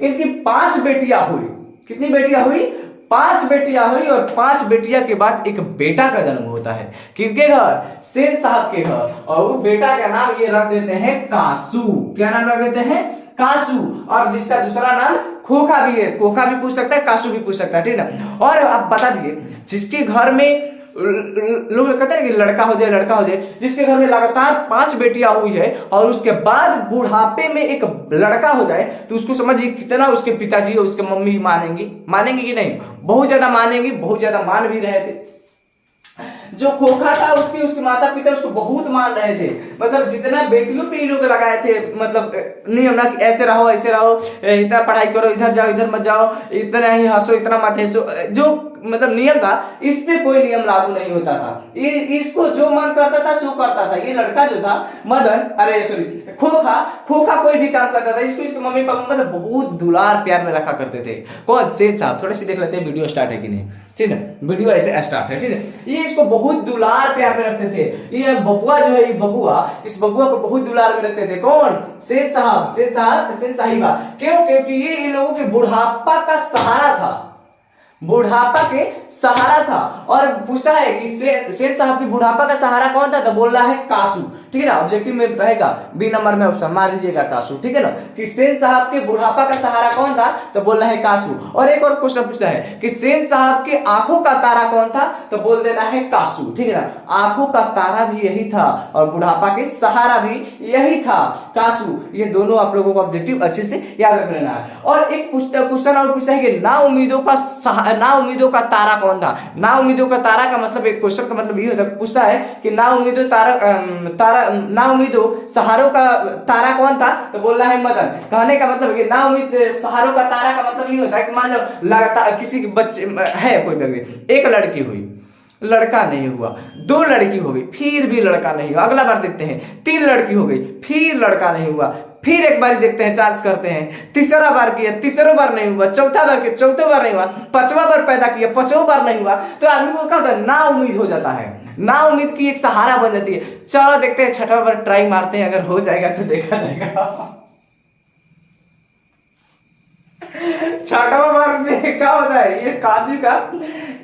इनकी 5 बेटियां हुई, कितनी बेटियां हुई? 5 बेटियां हुई और 5 बेटियां के बाद एक बेटा का जन्म होता है, किनके घर? सेठ साहब के घर, और वो बेटा का नाम ये रख देते हैं कासू। क्या नाम रख देते हैं? कासू। और जिसका दूसरा नाम खोखा भी है, खोखा भी पूछ सकता है, कासू भी पूछ सकता है, ठीक ना। और अब बता दीजिए जिसके घर में लोग कहते हैं कि लड़का हो जाए लड़का हो जाए, जिसके घर में लगातार 5 बेटियां हुई है और उसके बाद बुढ़ापे में एक लड़का हो जाए तो उसको समझिए कितना उसके पिताजी और उसके मम्मी मानेंगी कि नहीं? बहुत ज्यादा मानेंगी, बहुत ज्यादा मान भी रहे थे। जो खोखा था उसके माता पिता उसको बहुत मान रहे थे, मतलब जितना बेटियों पे ये लोग लगाए थे, मतलब नियम ना कि ऐसे रहो इतना पढ़ाई करो, इधर जाओ इधर मत जाओ, इतना ही हंसो इतना मत हंसो, जो मतलब नियम था इस पे कोई नियम लागू नहीं होता था। ये इसको जो मन करता था सो करता था। ये लड़का जो था मदन, अरे सॉरी खोखा कोई भी काम करता था, इसको इसके मम्मी पापा मतलब बहुत दुलार प्यार में रखा करते थे। कौन? सेठ साहब। थोड़े से देख लेते हैं वीडियो स्टार्ट है कि नहीं, ठीक है, वीडियो ऐसे स्टार्ट है, ठीक है। ये इसको बहुत दुलार प्यार में रखते थे। ये बबुआ जो है, ये बबुआ, इस बबुआ को बहुत दुलार में रखते थे। कौन? सेठ साहिबा। क्यों? क्योंकि ये इन लोगों के बुढ़ापा का सहारा था, बुढ़ापा के सहारा था। और पूछता है कि सेठ साहब की बुढ़ापा का सहारा कौन था, तो बोल रहा है कासू, ठीक है ना। ऑब्जेक्टिव में रहेगा, बी नंबर में ऑप्शन मार दीजिएगा कासू, ठीक है ना, कि सेठ साहब के बुढ़ापा का सहारा कौन था, तो बोल रहा है कासू। और एक और क्वेश्चन पूछता है कि सेठ साहब के आंखों का तारा कौन था, तो बोल देना है कासू, ठीक है ना। आंखों का तारा भी यही था और बुढ़ापा के सहारा भी यही था, कासू। ये दोनों आप लोगों को ऑब्जेक्टिव अच्छे से याद रख लेना है। और एक क्वेश्चन और पूछता है कि ना उम्मीदों का तारा कौन था। ना उम्मीदों का तारा का मतलब, एक क्वेश्चन का मतलब ये होता है, पूछता है कि ना उम्मीदों सहारों का तारा कौन था, तो बोलना है मदन। कहने का मतलब कि ना उम्मीद सहारों का तारा का मतलब ये होता है कि मान लो लगातार किसी के बच्चे है, कोई लड़की, एक लड़की हुई, लड़का नहीं हुआ, 2 लड़की हो गई, फिर भी लड़का नहीं हुआ, अगला बार देखते हैं 3 लड़की हो गई, फिर लड़का नहीं हुआ, फिर एक बार देखते हैं, चांस करते हैं, तीसरा बार किया, तीसरा बार नहीं हुआ, चौथा बार किया, चौथा बार नहीं हुआ, 5वां बार पैदा किया, 5वां बार नहीं हुआ, तो आदमी को क्या होता है, ना उम्मीद हो जाता है, ना उम्मीद की एक सहारा बन जाती है। चलो देखते हैं 6वां बार ट्राई मारते हैं, अगर हो जाएगा तो देखा जाएगा। 6वां बार में क्या होता है, ये कासू का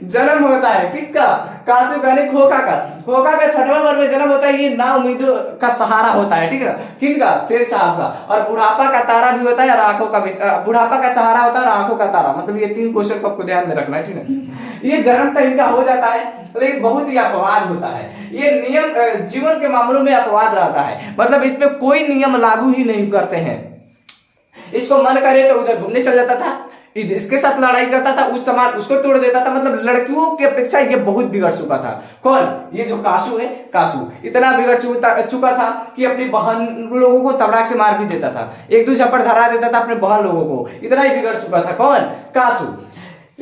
जन्म होता है। किसका? कासू का नहीं, खोखा का। खोखा का 6वां बार में जन्म होता है। ये ना उम्मीदों का सहारा होता है, ठीक है ना, किनका? सेठ साहब का। और बुढ़ापा का तारा भी होता है और आंखों का भी, बुढ़ापा का सहारा होता है और आंखों का तारा, मतलब ये 3 क्वेश्चन को आपको ध्यान में रखना है, ठीक है। ये जन्म तो इनका हो जाता है लेकिन बहुत ही अपवाद होता है। ये नियम जीवन के मामलों में अपवाद रहता है, मतलब इसमें कोई नियम लागू ही नहीं करते हैं। इसको मन करे तो उधर घूमने चल जाता था, इसके साथ लड़ाई करता था, उस सामान उसको तोड़ देता था, मतलब लड़कियों की अपेक्षा ये बहुत बिगड़ चुका था। कौन? ये जो कासू है, कासू इतना बिगड़ चुका था कि अपनी बहन लोगों को तबड़ाक से मार भी देता था, 1-2 झपड़ धरा देता था अपने बहन लोगों को, इतना ही बिगड़ चुका था। कौन? कासू।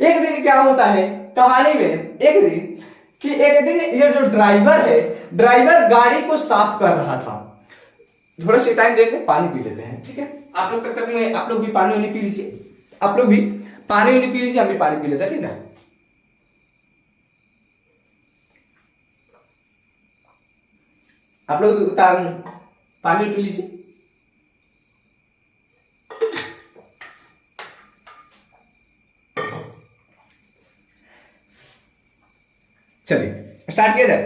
एक दिन क्या होता है कहानी में, एक दिन ये जो ड्राइवर है, ड्राइवर गाड़ी को साफ कर रहा था। थोड़ा सा टाइम देंगे, पानी पी लेते हैं, ठीक है। आप लोग तक में आप लोग भी पानी वानी पी लीजिए, आप लोग भी पानी वानी पी लीजिए, हम भी पानी पी लेते हैं, ठीक है। आप लोग पानी पी लीजिए। चलिए स्टार्ट किया जाए।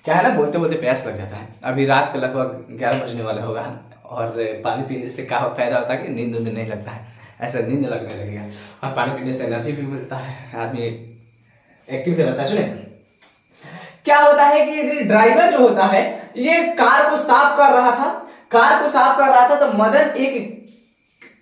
क्या है ना, बोलते बोलते प्यास लग जाता है। अभी रात के लगभग 11 बजने वाला होगा और पानी पीने से क्या फायदा होता है कि नींद उन्द नहीं लगता है, ऐसा नींद लगने लगेगा। और पानी पीने से एनर्जी भी मिलता है, आदमी एक्टिव रहता है। सुने क्या होता है कि ये ड्राइवर जो होता है ये कार को साफ कर रहा था, तो मदन एक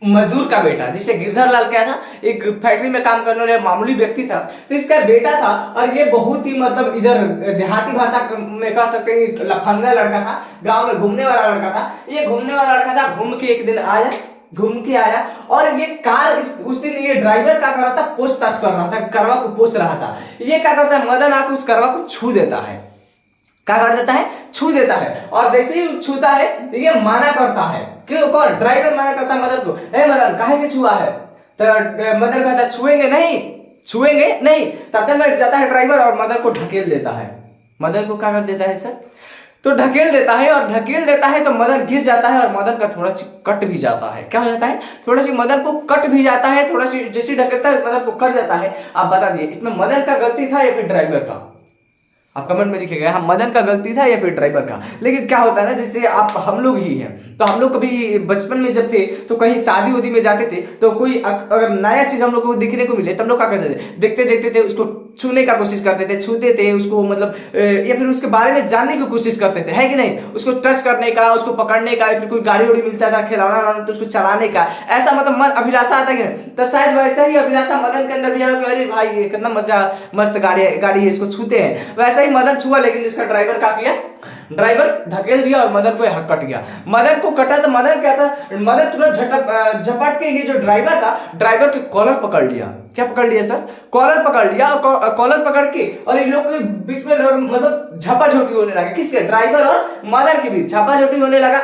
मजदूर का बेटा, जिसे गिरधर लाल क्या था, एक फैक्ट्री में काम करने वाला मामूली व्यक्ति था, तो इसका बेटा था। और ये बहुत ही मतलब इधर देहाती भाषा में कह सकते हैं लफंगा लड़का था, गांव में घूमने वाला लड़का था। ये घूमने वाला लड़का था, घूम के एक दिन आया, घूम के आया और ये कार उस दिन ये ड्राइवर क्या कर रहा था, पूछताछ कर रहा था, करवा को पूछ रहा था। ये क्या करता है, मदन आकर उस करवा को छू देता है, क्या कर देता है, छू देता है। और जैसे ही छूता है ये माना करता है, क्यों, कौन, ड्राइवर माना करता है मदन को, हे मदन काहे के छुआ है, तो मदन कहता है छुएंगे नहीं। तब तक में जाता है ड्राइवर और मदन को ढकेल देता है। मदन को क्या कर देता है सर, तो ढकेल देता है, और ढकेल देता है तो मदन गिर जाता है और मदन का थोड़ा सी कट भी जाता है। क्या हो जाता है, थोड़ा सी मदन को कट भी जाता है, थोड़ा सी जैसे ढकेलता है मदन को कट जाता है। आप बता दिए इसमें मदन का गलती था या फिर ड्राइवर का, आप कमेंट में लिखिएगा, हाँ मदन का गलती था या फिर ड्राइवर का। लेकिन क्या होता है ना, जैसे आप हम लोग ही हैं, तो हम लोग कभी बचपन में जब थे तो कहीं शादी उदी में जाते थे, तो कोई अगर नया चीज हम लोग को देखने को मिले तो हम लोग क्या करते थे, देखते थे उसको छूने का कोशिश करते थे, छूते थे उसको, मतलब या फिर उसके बारे में जानने की कोशिश करते थे, है कि नहीं, उसको टच करने का, उसको पकड़ने का, या फिर कोई गाड़ी उड़ी मिलता था खिलौना तो उसको चलाने का, ऐसा मतलब मन अभिलाषा आता है कि नहीं। तो शायद वैसा ही अभिलाषा मदन के अंदर भी आया कि अरे भाई ये कितना मस्त गाड़ी है, इसको छूते हैं। वैसा ही मदन छुआ, लेकिन इसका ड्राइवर क्या किया, ड्राइवर ढकेल दिया और मदन को कट गया। मदन को कटा तो मदन क्या था, मदन तुरंत झपट के ये जो ड्राइवर था, ड्राइवर के कॉलर पकड़ लिया। क्या पकड़ लिया सर, कॉलर पकड़ लिया, और कॉलर पकड़ के और इन लोग के बीच में मतलब झपाझोटी होने लगा, किसके, ड्राइवर और मदन के बीच झपाझोटी होने लगा।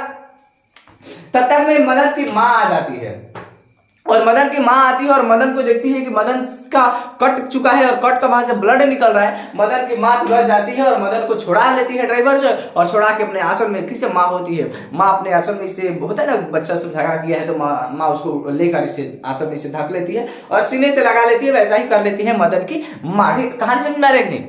तब तक में मदन की माँ आ जाती है, और मदन की माँ आती है और मदन को देखती है कि मदन का कट चुका है और कट का वहां से ब्लड निकल रहा है। मदन की माँ तुरंत जाती है और मदन को छुड़ा लेती है ड्राइवर से, और छुड़ा के अपने आंचल में, किससे, माँ होती है, माँ अपने आंचल में इसे, होता है ना बच्चा से झगड़ा किया है तो माँ उसको लेकर इसे आंचल में से ढक लेती है और सीने से लगा लेती है। वैसा ही कर लेती है मदन की माँ। ठीक, कहानी समझ में आ रही है,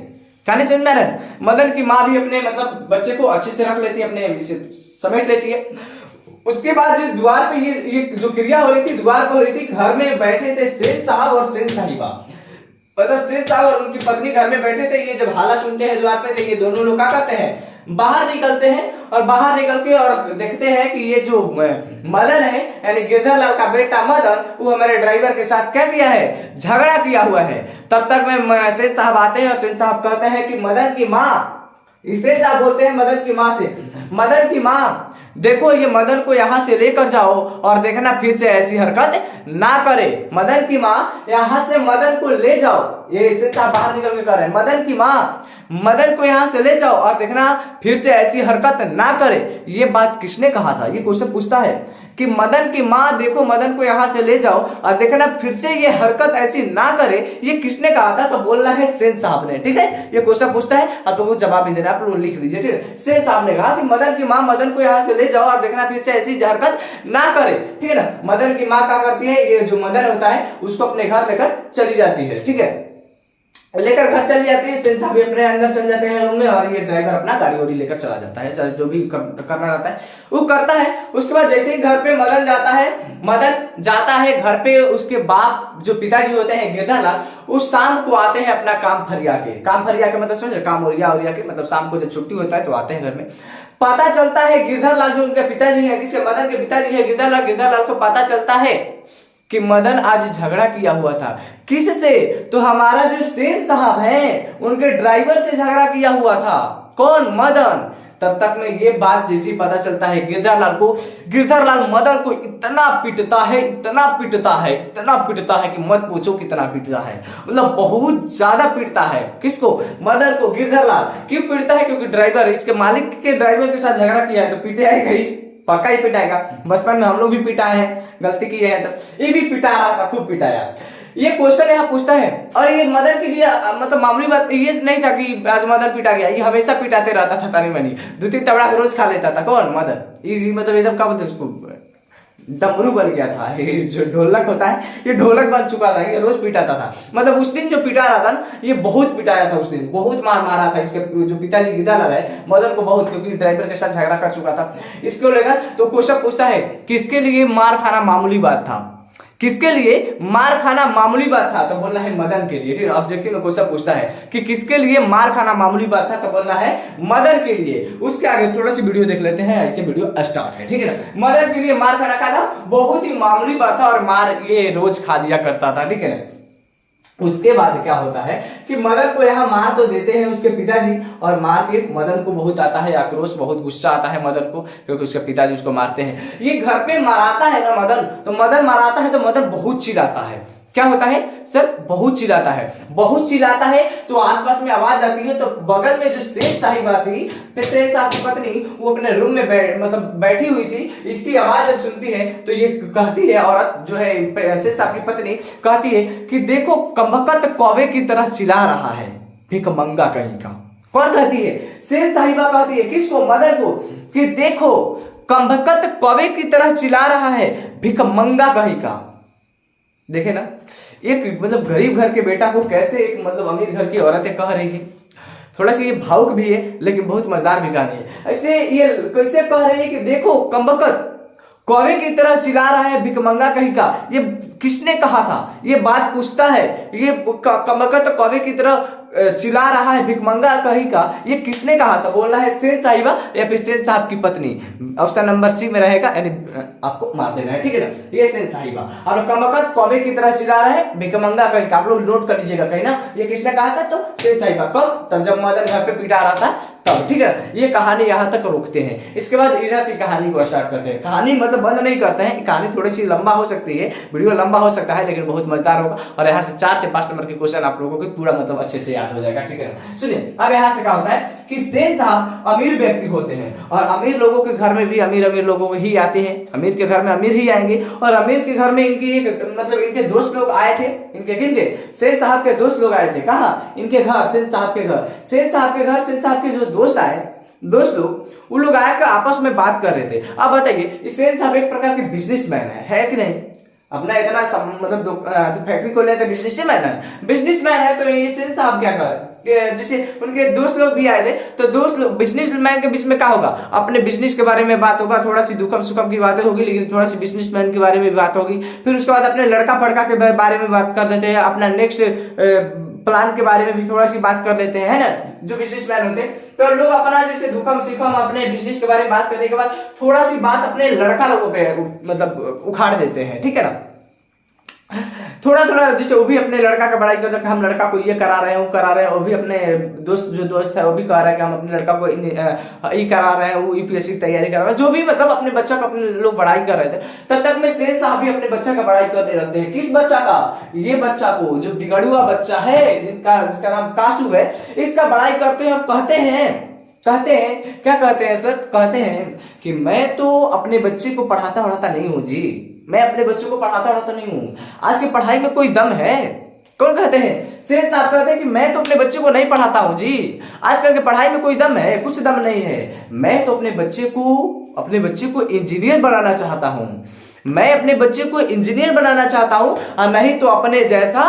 कहानी समझ में आ रहा है। मदन की माँ भी अपने मतलब बच्चे को अच्छे से रख लेती है, अपने इसे समेट लेती है। उसके बाद जो द्वार पे ये जो क्रिया हो रही थी, द्वार पे हो रही थी, घर में बैठे थे सेठ साहब और सेठ साहिबा, मतलब सेठ साहब और उनकी पत्नी घर में बैठे थे। ये जब हाला सुनते हैं द्वार पे, तो ये दोनों लोग क्या करते हैं, बाहर निकलते हैं, और बाहर निकल के और देखते हैं कि ये जो मदन है, यानी गिरधर लाल का बेटा मदन, वो हमारे ड्राइवर के साथ क्या किया है, झगड़ा किया हुआ है। तब तक में सेठ साहब आते हैं और सेठ साहब कहते हैं कि मदन की माँ, सेठ साहब बोलते हैं मदन की माँ से, मदन की माँ देखो ये मदन को यहाँ से लेकर जाओ और देखना फिर से ऐसी हरकत ना करे। मदन की माँ यहाँ से मदन को ले जाओ, ये सेठ साहब बाहर निकल के कर रहे हैं, मदन की माँ मदन को यहाँ से ले जाओ और देखना फिर से ऐसी हरकत ना करे। ये बात किसने कहा था, ये क्वेश्चन पूछता है कि मदन की माँ देखो मदन को यहाँ से ले जाओ और देखना फिर से ये हरकत ऐसी ना करे, ये किसने कहा था, तो बोलना है सेठ साहब ने। ठीक है, ये क्वेश्चन पूछता है, आप लोगों को जवाब भी देना, आप लोग लिख लीजिए। ठीक है, सेठ साहब ने कहा कि मदन की माँ मदन को यहाँ से ले जाओ और देखना फिर से ऐसी हरकत ना करे। ठीक है ना, मदन की माँ क्या करती है, ये जो मदन होता है उसको अपने घर लेकर चली जाती है। ठीक है, लेकर घर चली जाती है, सेठ साहब भी अपने अंदर चल जाते हैं रूम में, और ये ड्राइवर अपना गाड़ी वाड़ी लेकर चला जाता है, जो भी करना रहता है वो करता है। उसके बाद जैसे ही घर पे मदन जाता है घर पे, उसके बाप जो पिताजी होते हैं गिरधर लाल, उस शाम को आते हैं अपना काम फरिया के मतलब समझ, काम ओरिया के मतलब शाम को जब छुट्टी होता है तो आते हैं घर में। पता चलता है गिरधर लाल जो उनके पिताजी है, किसे, मदन के पिताजी है गिरधर लाल को पता चलता है कि मदन आज झगड़ा किया हुआ था। किससे, तो हमारा जो सेठ साहब हैं उनके ड्राइवर से झगड़ा किया हुआ था। कौन, मदन। तब तक में ये बात जैसी पता चलता है गिरधर लाल को, गिरधर लाल मदन को इतना पीटता है कि मत पूछो कितना पीटता है, मतलब बहुत ज्यादा पीटता है। किसको, मदन को। गिरधर लाल क्यों पीटता है, क्योंकि ड्राइवर, इसके मालिक के ड्राइवर के साथ झगड़ा किया है तो पीटे है, कहीं पक्का ही पिटाएगा। बचपन में हम लोग भी पिटाए हैं, गलती की है तो ये भी पिटा रहा था, खूब पिटाया। ये क्वेश्चन यहाँ पूछता है। और ये मदर के लिए मतलब मामूली बात ये नहीं था कि आज मदर पिटा गया, ये हमेशा पिटाते रहता था तानी मनी, 2-3 तबड़ा रोज खा लेता था। कौन? मदर। ये मतलब एकदम क्या बोलते उसको, डमरू बन गया था। ये जो ढोलक होता है ये ढोलक बन चुका था, ये रोज पिटाता था। मतलब उस दिन जो पिटा रहा था ना, ये बहुत पिटाया था उस दिन, बहुत मार मारा था इसके जो पिताजी गिदा लगाए मदन को बहुत, क्योंकि ड्राइवर के साथ झगड़ा कर चुका था इसको लेकर। तो क्वेश्चन पूछता है किसके लिए मार खाना मामूली बात था, किसके लिए मार खाना मामूली बात था, तो बोलना है मदन के लिए। ठीक है, ऑब्जेक्टिव में क्वेश्चन पूछता है कि किसके लिए मार खाना मामूली बात था, तो बोलना है मदन के लिए। उसके आगे थोड़ा सी वीडियो देख लेते हैं, ऐसे वीडियो स्टार्ट है। ठीक है ना, मदन के लिए मार खाना का था बहुत ही मामूली बात था, और मार ये रोज खा लिया करता था। ठीक है ना, उसके बाद क्या होता है कि मदन को यहाँ मार तो देते हैं उसके पिताजी, और मार के मदन को बहुत आता है आक्रोश, बहुत गुस्सा आता है मदन को, क्योंकि उसके पिताजी उसको मारते हैं। ये घर पे मराता है ना मदन, तो मदन मराता है तो मदन बहुत चिल्लाता है। क्या होता है सर? बहुत चिल्लाता है। बहुत चिल्लाता है तो आसपास में आवाज आती है, तो बगल में जो सेठ साहिबा थी, सेठ साहब की पत्नी, वो अपने रूम में मतलब बैठी हुई थी। इसकी आवाज जब सुनती है तो ये कहती है, औरत जो है सेठ साहब की पत्नी कहती है कि देखो कमबख्त कौवे की तरह चिल्ला रहा है, भिखमंगा कहीं का। कौन कहती है? सेठ साहिबा कहती है। किसको? मदर को, कि देखो कमबख्त कौवे की तरह चिल्ला रहा है, भिखमंगा कहीं का। देखे ना, एक मतलब गरीब घर के बेटा को कैसे एक मतलब अमीर घर की औरतें कह रही है। थोड़ा सा ये भावुक भी है लेकिन बहुत मजेदार भी कहानी है। ऐसे ये कैसे कह रही है कि देखो कमबख्त कौवे की तरह चिल्ला रहा है, भिखमंगा कहीं का। ये किसने कहा था? ये बात पूछता है, ये कमबख्त कौवे की तरह चिल्ला रहा है, भिखमंगा कहीं का, ये किसने कहा था? बोलना है सेठ साहिबा या फिर सेठ साहब की पत्नी। ऑप्शन नंबर सी में रहेगा, यानी आपको मार देना है। ठीक है ना, ये सेठ साहिबा। और कमबख्त कौवे की तरह चिल्ला रहा है, भिखमंगा कहीं का। आप लोग नोट कर लीजिएगा कहीं ना, ये किसने कहा था? तो सेठ साहिबा। कब? तब जब मदन घर पे पिटा रहा था तब। ठीक है, ये कहानी यहाँ तक रोकते हैं। इसके बाद इधर की कहानी को स्टार्ट करते हैं। कहानी मतलब बंद नहीं करते हैं, कहानी थोड़ी सी लंबा हो सकती है, वीडियो लंबा हो सकता है, लेकिन बहुत मजेदार होगा। और यहाँ से 4 से 5 नंबर के क्वेश्चन आप लोगों को पूरा मतलब अच्छे से याद हो जाएगा। ठीक है, सुनिए अब यहाँ से क्या होता है कि सेठ साहब अमीर व्यक्ति होते हैं, और अमीर लोगों के घर में भी अमीर लोगों ही आते हैं। अमीर के घर में अमीर ही आएंगे, और अमीर के घर में इनकी एक मतलब इनके दोस्त लोग आए थे। इनके सेठ साहब के दोस्त लोग आए थे। कहाँ? इनके घर, सेठ साहब के घर। सेठ साहब के घर सेठ साहब के जो दोस्त आए, दोस्त लोग, वो लोग आकर आपस में बात कर रहे थे। अब बताइए, सेठ साहब एक प्रकार के बिजनेसमैन है कि नहीं? अपना इतना मतलब तो फैक्ट्री खोले तो बिजनेसमैन है। तो ये सेठ साहब क्या कर, जैसे उनके दोस्त लोग भी आए थे, तो दोस्त लोग बिजनेसमैन के बीच में क्या होगा? अपने बिजनेस के बारे में बात होगा, थोड़ा सी दुखम सुखम की बातें होगी, लेकिन थोड़ा सी बिजनेसमैन के बारे में बात होगी। फिर उसके बाद अपने लड़का फड़का के बारे में बात कर देते हैं, अपना नेक्स्ट प्लान के बारे में भी थोड़ा सी बात कर लेते हैं, है ना, जो बिजनेसमैन होते हैं। तो लोग अपना जैसे दुखम सुखम अपने बिजनेस के बारे में बात करने के बाद थोड़ा सी बात अपने लड़का लोगों पे मतलब उखाड़ देते हैं। ठीक है ना, थोड़ा थोड़ा जैसे वो भी अपने लड़का का बड़ाई करता है कि हम लड़का को ये करा रहे हैं, वो करा रहे हैं। वो भी अपने दोस्त है वो भी कह रहा है कि हम अपने लड़का को ये करा रहे हैं, वो यूपीएससी की तैयारी कर रहे हैं। जो भी मतलब अपने बच्चा का अपने लोग बड़ाई कर रहे थे, तब तक में सेठ साहब भी अपने बच्चा का बड़ाई करने लगते हैं। किस बच्चा का? ये बच्चा को, जो बिगड़ुआ बच्चा है जिसका नाम कासू है, इसका बड़ाई करते हैं और कहते हैं क्या कहते हैं सर? कहते हैं कि मैं तो अपने बच्चे को पढ़ाता नहीं हूँ जी, मैं अपने बच्चों को पढ़ाता नहीं हूँ। आज की पढ़ाई में कोई दम है? कौन कहते हैं? सेठ साहब कहते हैं कि मैं तो अपने बच्चे को नहीं पढ़ाता हूँ जी, आजकल की पढ़ाई में कोई दम है? कुछ दम नहीं है। मैं तो अपने बच्चे को इंजीनियर बनाना चाहता हूँ, मैं अपने बच्चे को इंजीनियर बनाना चाहता हूं, और नहीं तो अपने जैसा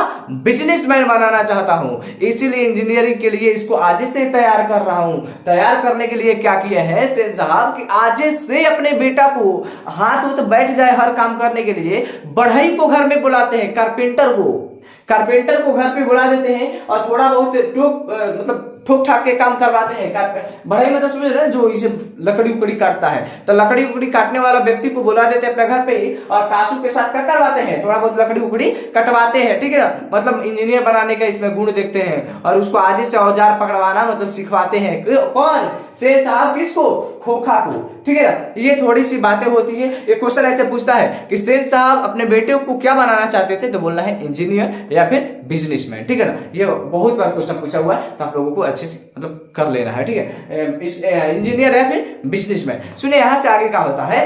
बिजनेसमैन बनाना चाहता हूं। इसीलिए इंजीनियरिंग के लिए इसको आज से तैयार कर रहा हूं। तैयार करने के लिए क्या किया है सेठ साहब कि आज से अपने बेटा को हाथ बैठ जाए हर काम करने के लिए। बढ़ई को घर में बुलाते हैं, कारपेंटर को घर पे बुला देते हैं, और थोड़ा बहुत ठोक ठाक के काम करवाते हैं। बढ़ई मतलब समझ रहे हैं, जो इसे लकड़ी उकड़ी काटता है, तो लकड़ी उकड़ी काटने वाला व्यक्ति को बुला देते हैं अपने घर पे ही, और कासू के साथ क्या करवाते हैं? थोड़ा बहुत लकड़ी उकड़ी कटवाते हैं। ठीक है ना, मतलब इंजीनियर बनाने का इसमें गुण देखते हैं, और उसको आज से औजार पकड़वाना मतलब सिखवाते हैं। कौन? सेठ साहब। किसको? खोखा को। ठीक है ना, ये थोड़ी सी बातें होती है। ये क्वेश्चन ऐसे पूछता है कि सेठ साहब अपने बेटे को क्या बनाना चाहते थे, तो बोलना है इंजीनियर या फिर बिजनेसमैन। ठीक है ना, ये बहुत बार क्वेश्चन पूछा हुआ है, तो आप लोगों को अच्छे से मतलब कर लेना है। ठीक है, इंजीनियर या फिर बिजनेसमैन। सुनिए यहाँ से आगे क्या होता है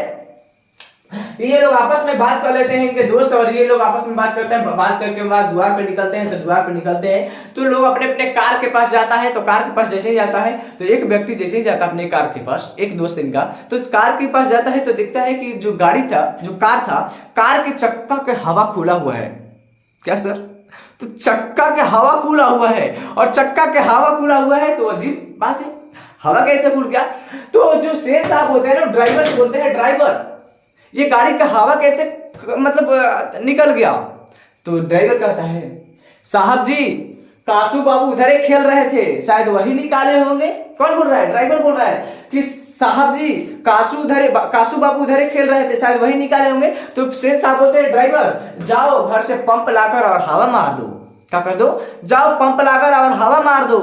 ये लोग आपस में बात कर लेते हैं, इनके दोस्त और ये लोग आपस में बात करते हैं। बात करके बाद द्वार पे निकलते हैं। तो द्वार पे निकलते हैं तो लोग अपने अपने कार के पास जाता है। तो कार के पास जैसे ही जाता है तो एक व्यक्ति जैसे ही जाता है अपने कार के पास, एक दोस्त इनका, तो कार के पास जाता है तो दिखता है कि जो गाड़ी था, जो कार था, कार के चक्का के हवा खुला हुआ है। क्या सर? तो चक्का के हवा खुला हुआ है, और चक्का के हवा खुला हुआ है तो अजीब बात है, हवा कैसे खुल गया? तो जो सेठ साहब होते हैं ना, ड्राइवर से बोलते हैं, ड्राइवर ये गाड़ी का हवा कैसे मतलब निकल गया? तो ड्राइवर कहता है, साहब जी कासू बाबू उधर ही खेल रहे थे, शायद वही निकाले होंगे। कौन बोल रहा है? ड्राइवर बोल रहा है कि साहब जी कासू बाबू उधर ही खेल रहे थे, शायद वही निकाले होंगे। तो सेठ साहब बोलते हैं, ड्राइवर जाओ घर से पंप लाकर और हवा मार दो। क्या कर दो? जाओ पंप लाकर और हवा मार दो।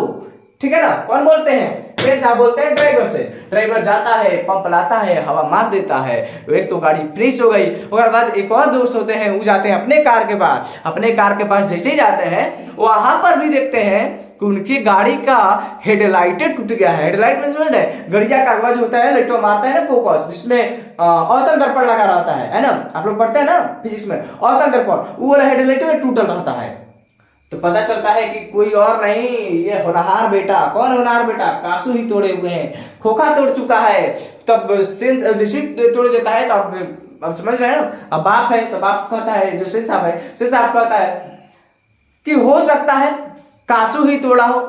ठीक है ना? कौन बोलते हैं? सेठ साहब बोलते हैं ड्राइवर से। ड्राइवर जाता है, पंप लाता है, हवा मार देता है। एक तो गाड़ी फिनिश हो गई। उसके बाद एक और दोस्त होते हैं, वो जाते हैं अपने कार के पास। अपने कार के पास जैसे ही जाते हैं वहां पर भी देखते हैं कि उनकी गाड़ी का हेडलाइट टूट गया है। हेडलाइट में समझ रहे? गड़िया का जो होता है, लाइटों मारता है ना फोकस, जिसमें अवतल दर्पण लगा रहता है ना, आप लोग पढ़ते हैं ना फिजिक्स में, अवतल दर्पण, वो वाला हेडलाइट में टूटल रहता है। तो पता चलता है कि कोई और नहीं, ये होनहार बेटा। कौन होनहार बेटा? कासू ही तोड़े हुए हैं, खोखा तोड़ चुका है। तब जैसे तोड़ देता है तो अब समझ रहे हैं ना। अब बाप है तो बाप कहता है, जो सेठ साहब है, सेठ साहब कहता है कि हो सकता है कासू ही तोड़ा हो,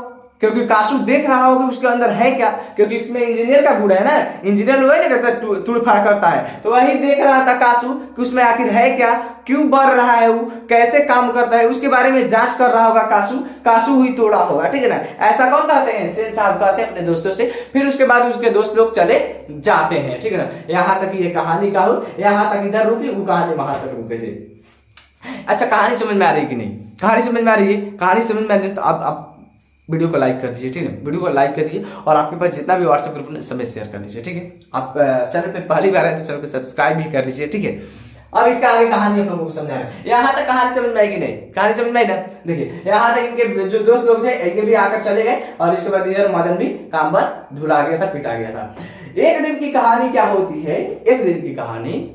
क्योंकि कासू देख रहा हो कि उसके अंदर है क्या, क्योंकि इसमें इंजीनियर का गुण है ना, इंजीनियर लोग है ना कहता है तोड़फाड़ करता है, तो वही देख रहा था कासू कि उसमें आखिर है क्या, क्यों बढ़ रहा है, वो कैसे काम करता है, उसके बारे में जांच कर रहा होगा कासू। कासू ही तोड़ा होगा। ठीक है ना? ऐसा कौन कहते हैं? सेठ साहब कहते हैं अपने दोस्तों से। फिर उसके बाद उसके दोस्त लोग चले जाते हैं। ठीक है ना? यहाँ तक ये कहानी का हो, यहाँ तक इधर रुकी, वो कहानी वहां तक रुके थे। अच्छा, कहानी समझ में आ रही है कि नहीं? कहानी समझ में आ रही है? कहानी समझ में आ रही है तो आप वीडियो को लाइक कर दीजिए। ठीक है? वीडियो को लाइक कर दीजिए और आपके पास जितना भी व्हाट्सएप ग्रुप है सभी शेयर कर दीजिए। ठीक है? आप चैनल पे पहली बार आए तो चैनल पे सब्सक्राइब भी कर लीजिए। ठीक है? अब इसका आगे कहानी हम लोगों को समझा रहे हैं। यहाँ तक कहानी समझ में आएगी नहीं? कहानी समझ में आई ना? देखिए यहाँ तक इनके जो दोस्त लोग थे इनके भी आकर चले गए, और इसके बाद इधर मदन भी काम पर धुला गया था, पिटा गया था। एक दिन की कहानी क्या होती है? एक दिन की कहानी,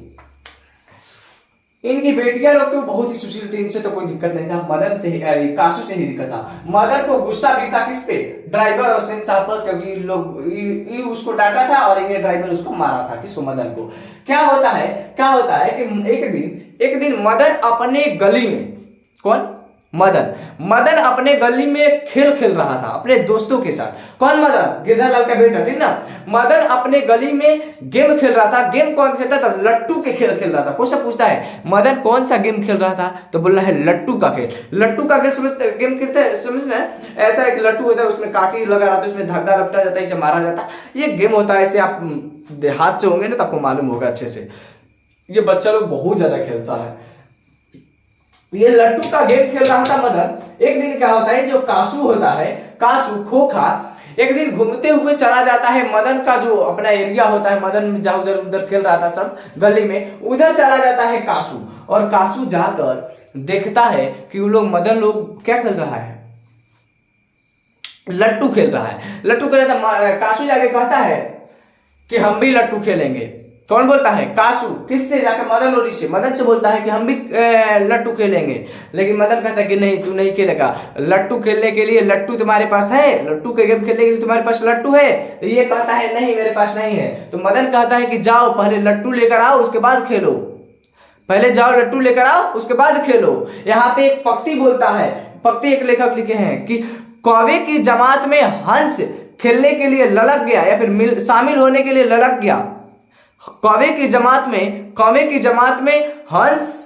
इनकी बेटियां लोग तो बहुत ही सुशील थी, इनसे तो कोई दिक्कत नहीं था। मदन से ही, कासू से ही दिक्कत था। मदन को गुस्सा भी था किस पे? ड्राइवर और सेठ साहब पर, क्योंकि लोग उसको डांटा था और ये ड्राइवर उसको मारा था। किसको? मदन को। क्या होता है कि एक दिन मदन अपने गली में, कौन? मदन अपने गली में खेल खेल रहा था अपने दोस्तों के साथ। कौन? मदन, गिरधर का बेटा। ठीक ना? मदन अपने गली में गेम खेल रहा था। गेम कौन खेलता था? लट्टू के खेल खेल रहा था। क्वेश्चन पूछता है मदन कौन सा गेम खेल रहा था, तो बोल रहा है लट्टू का खेल। लट्टू का खेल समझते? गेम खेलते हैं, समझना है? ऐसा एक लट्टू होता है, उसमें काठी लगा रहता है, उसमें धागा रपटा जाता है, इसे मारा जाता है। ये गेम होता है। ऐसे आप देहात से होंगे ना तो आपको मालूम होगा अच्छे से। ये बच्चा लोग बहुत ज्यादा खेलता है। ये लट्टू का गेम खेल रहा था मदन। एक दिन क्या होता है, जो कासू होता है, कासू खोखा, एक दिन घूमते हुए चला जाता है मदन का जो अपना एरिया होता है, मदन जहां उधर उधर खेल रहा था सब गली में, उधर चला जाता है कासू। और कासू जाकर देखता है कि वो लोग, मदन लोग क्या खेल रहा है? लट्टू खेल रहा है। लट्टू खेल रहा था। कासू जाके कहता है कि हम भी लट्टू खेलेंगे। कौन बोलता है? कासू। किससे? जाकर मदन और से। मदन से बोलता है कि हम भी लट्टू खेलेंगे। लेकिन मदन कहता है कि नहीं, तू नहीं खेलेगा। लट्टू खेलने के लिए लट्टू तुम्हारे पास है? लट्टू के गेम खेलने के लिए तुम्हारे पास लट्टू है? तो ये कहता है नहीं, मेरे पास नहीं है। तो मदन कहता है कि जाओ पहले लट्टू लेकर आओ, उसके बाद खेलो। पहले जाओ लट्टू लेकर आओ, उसके बाद खेलो। यहाँ पे एक पंक्ति बोलता है, पंक्ति एक लेखक लिखे हैं कि कौवे की जमात में हंस खेलने के लिए ललक गया, या फिर शामिल होने के लिए ललक गया। कौवे की जमात में हंस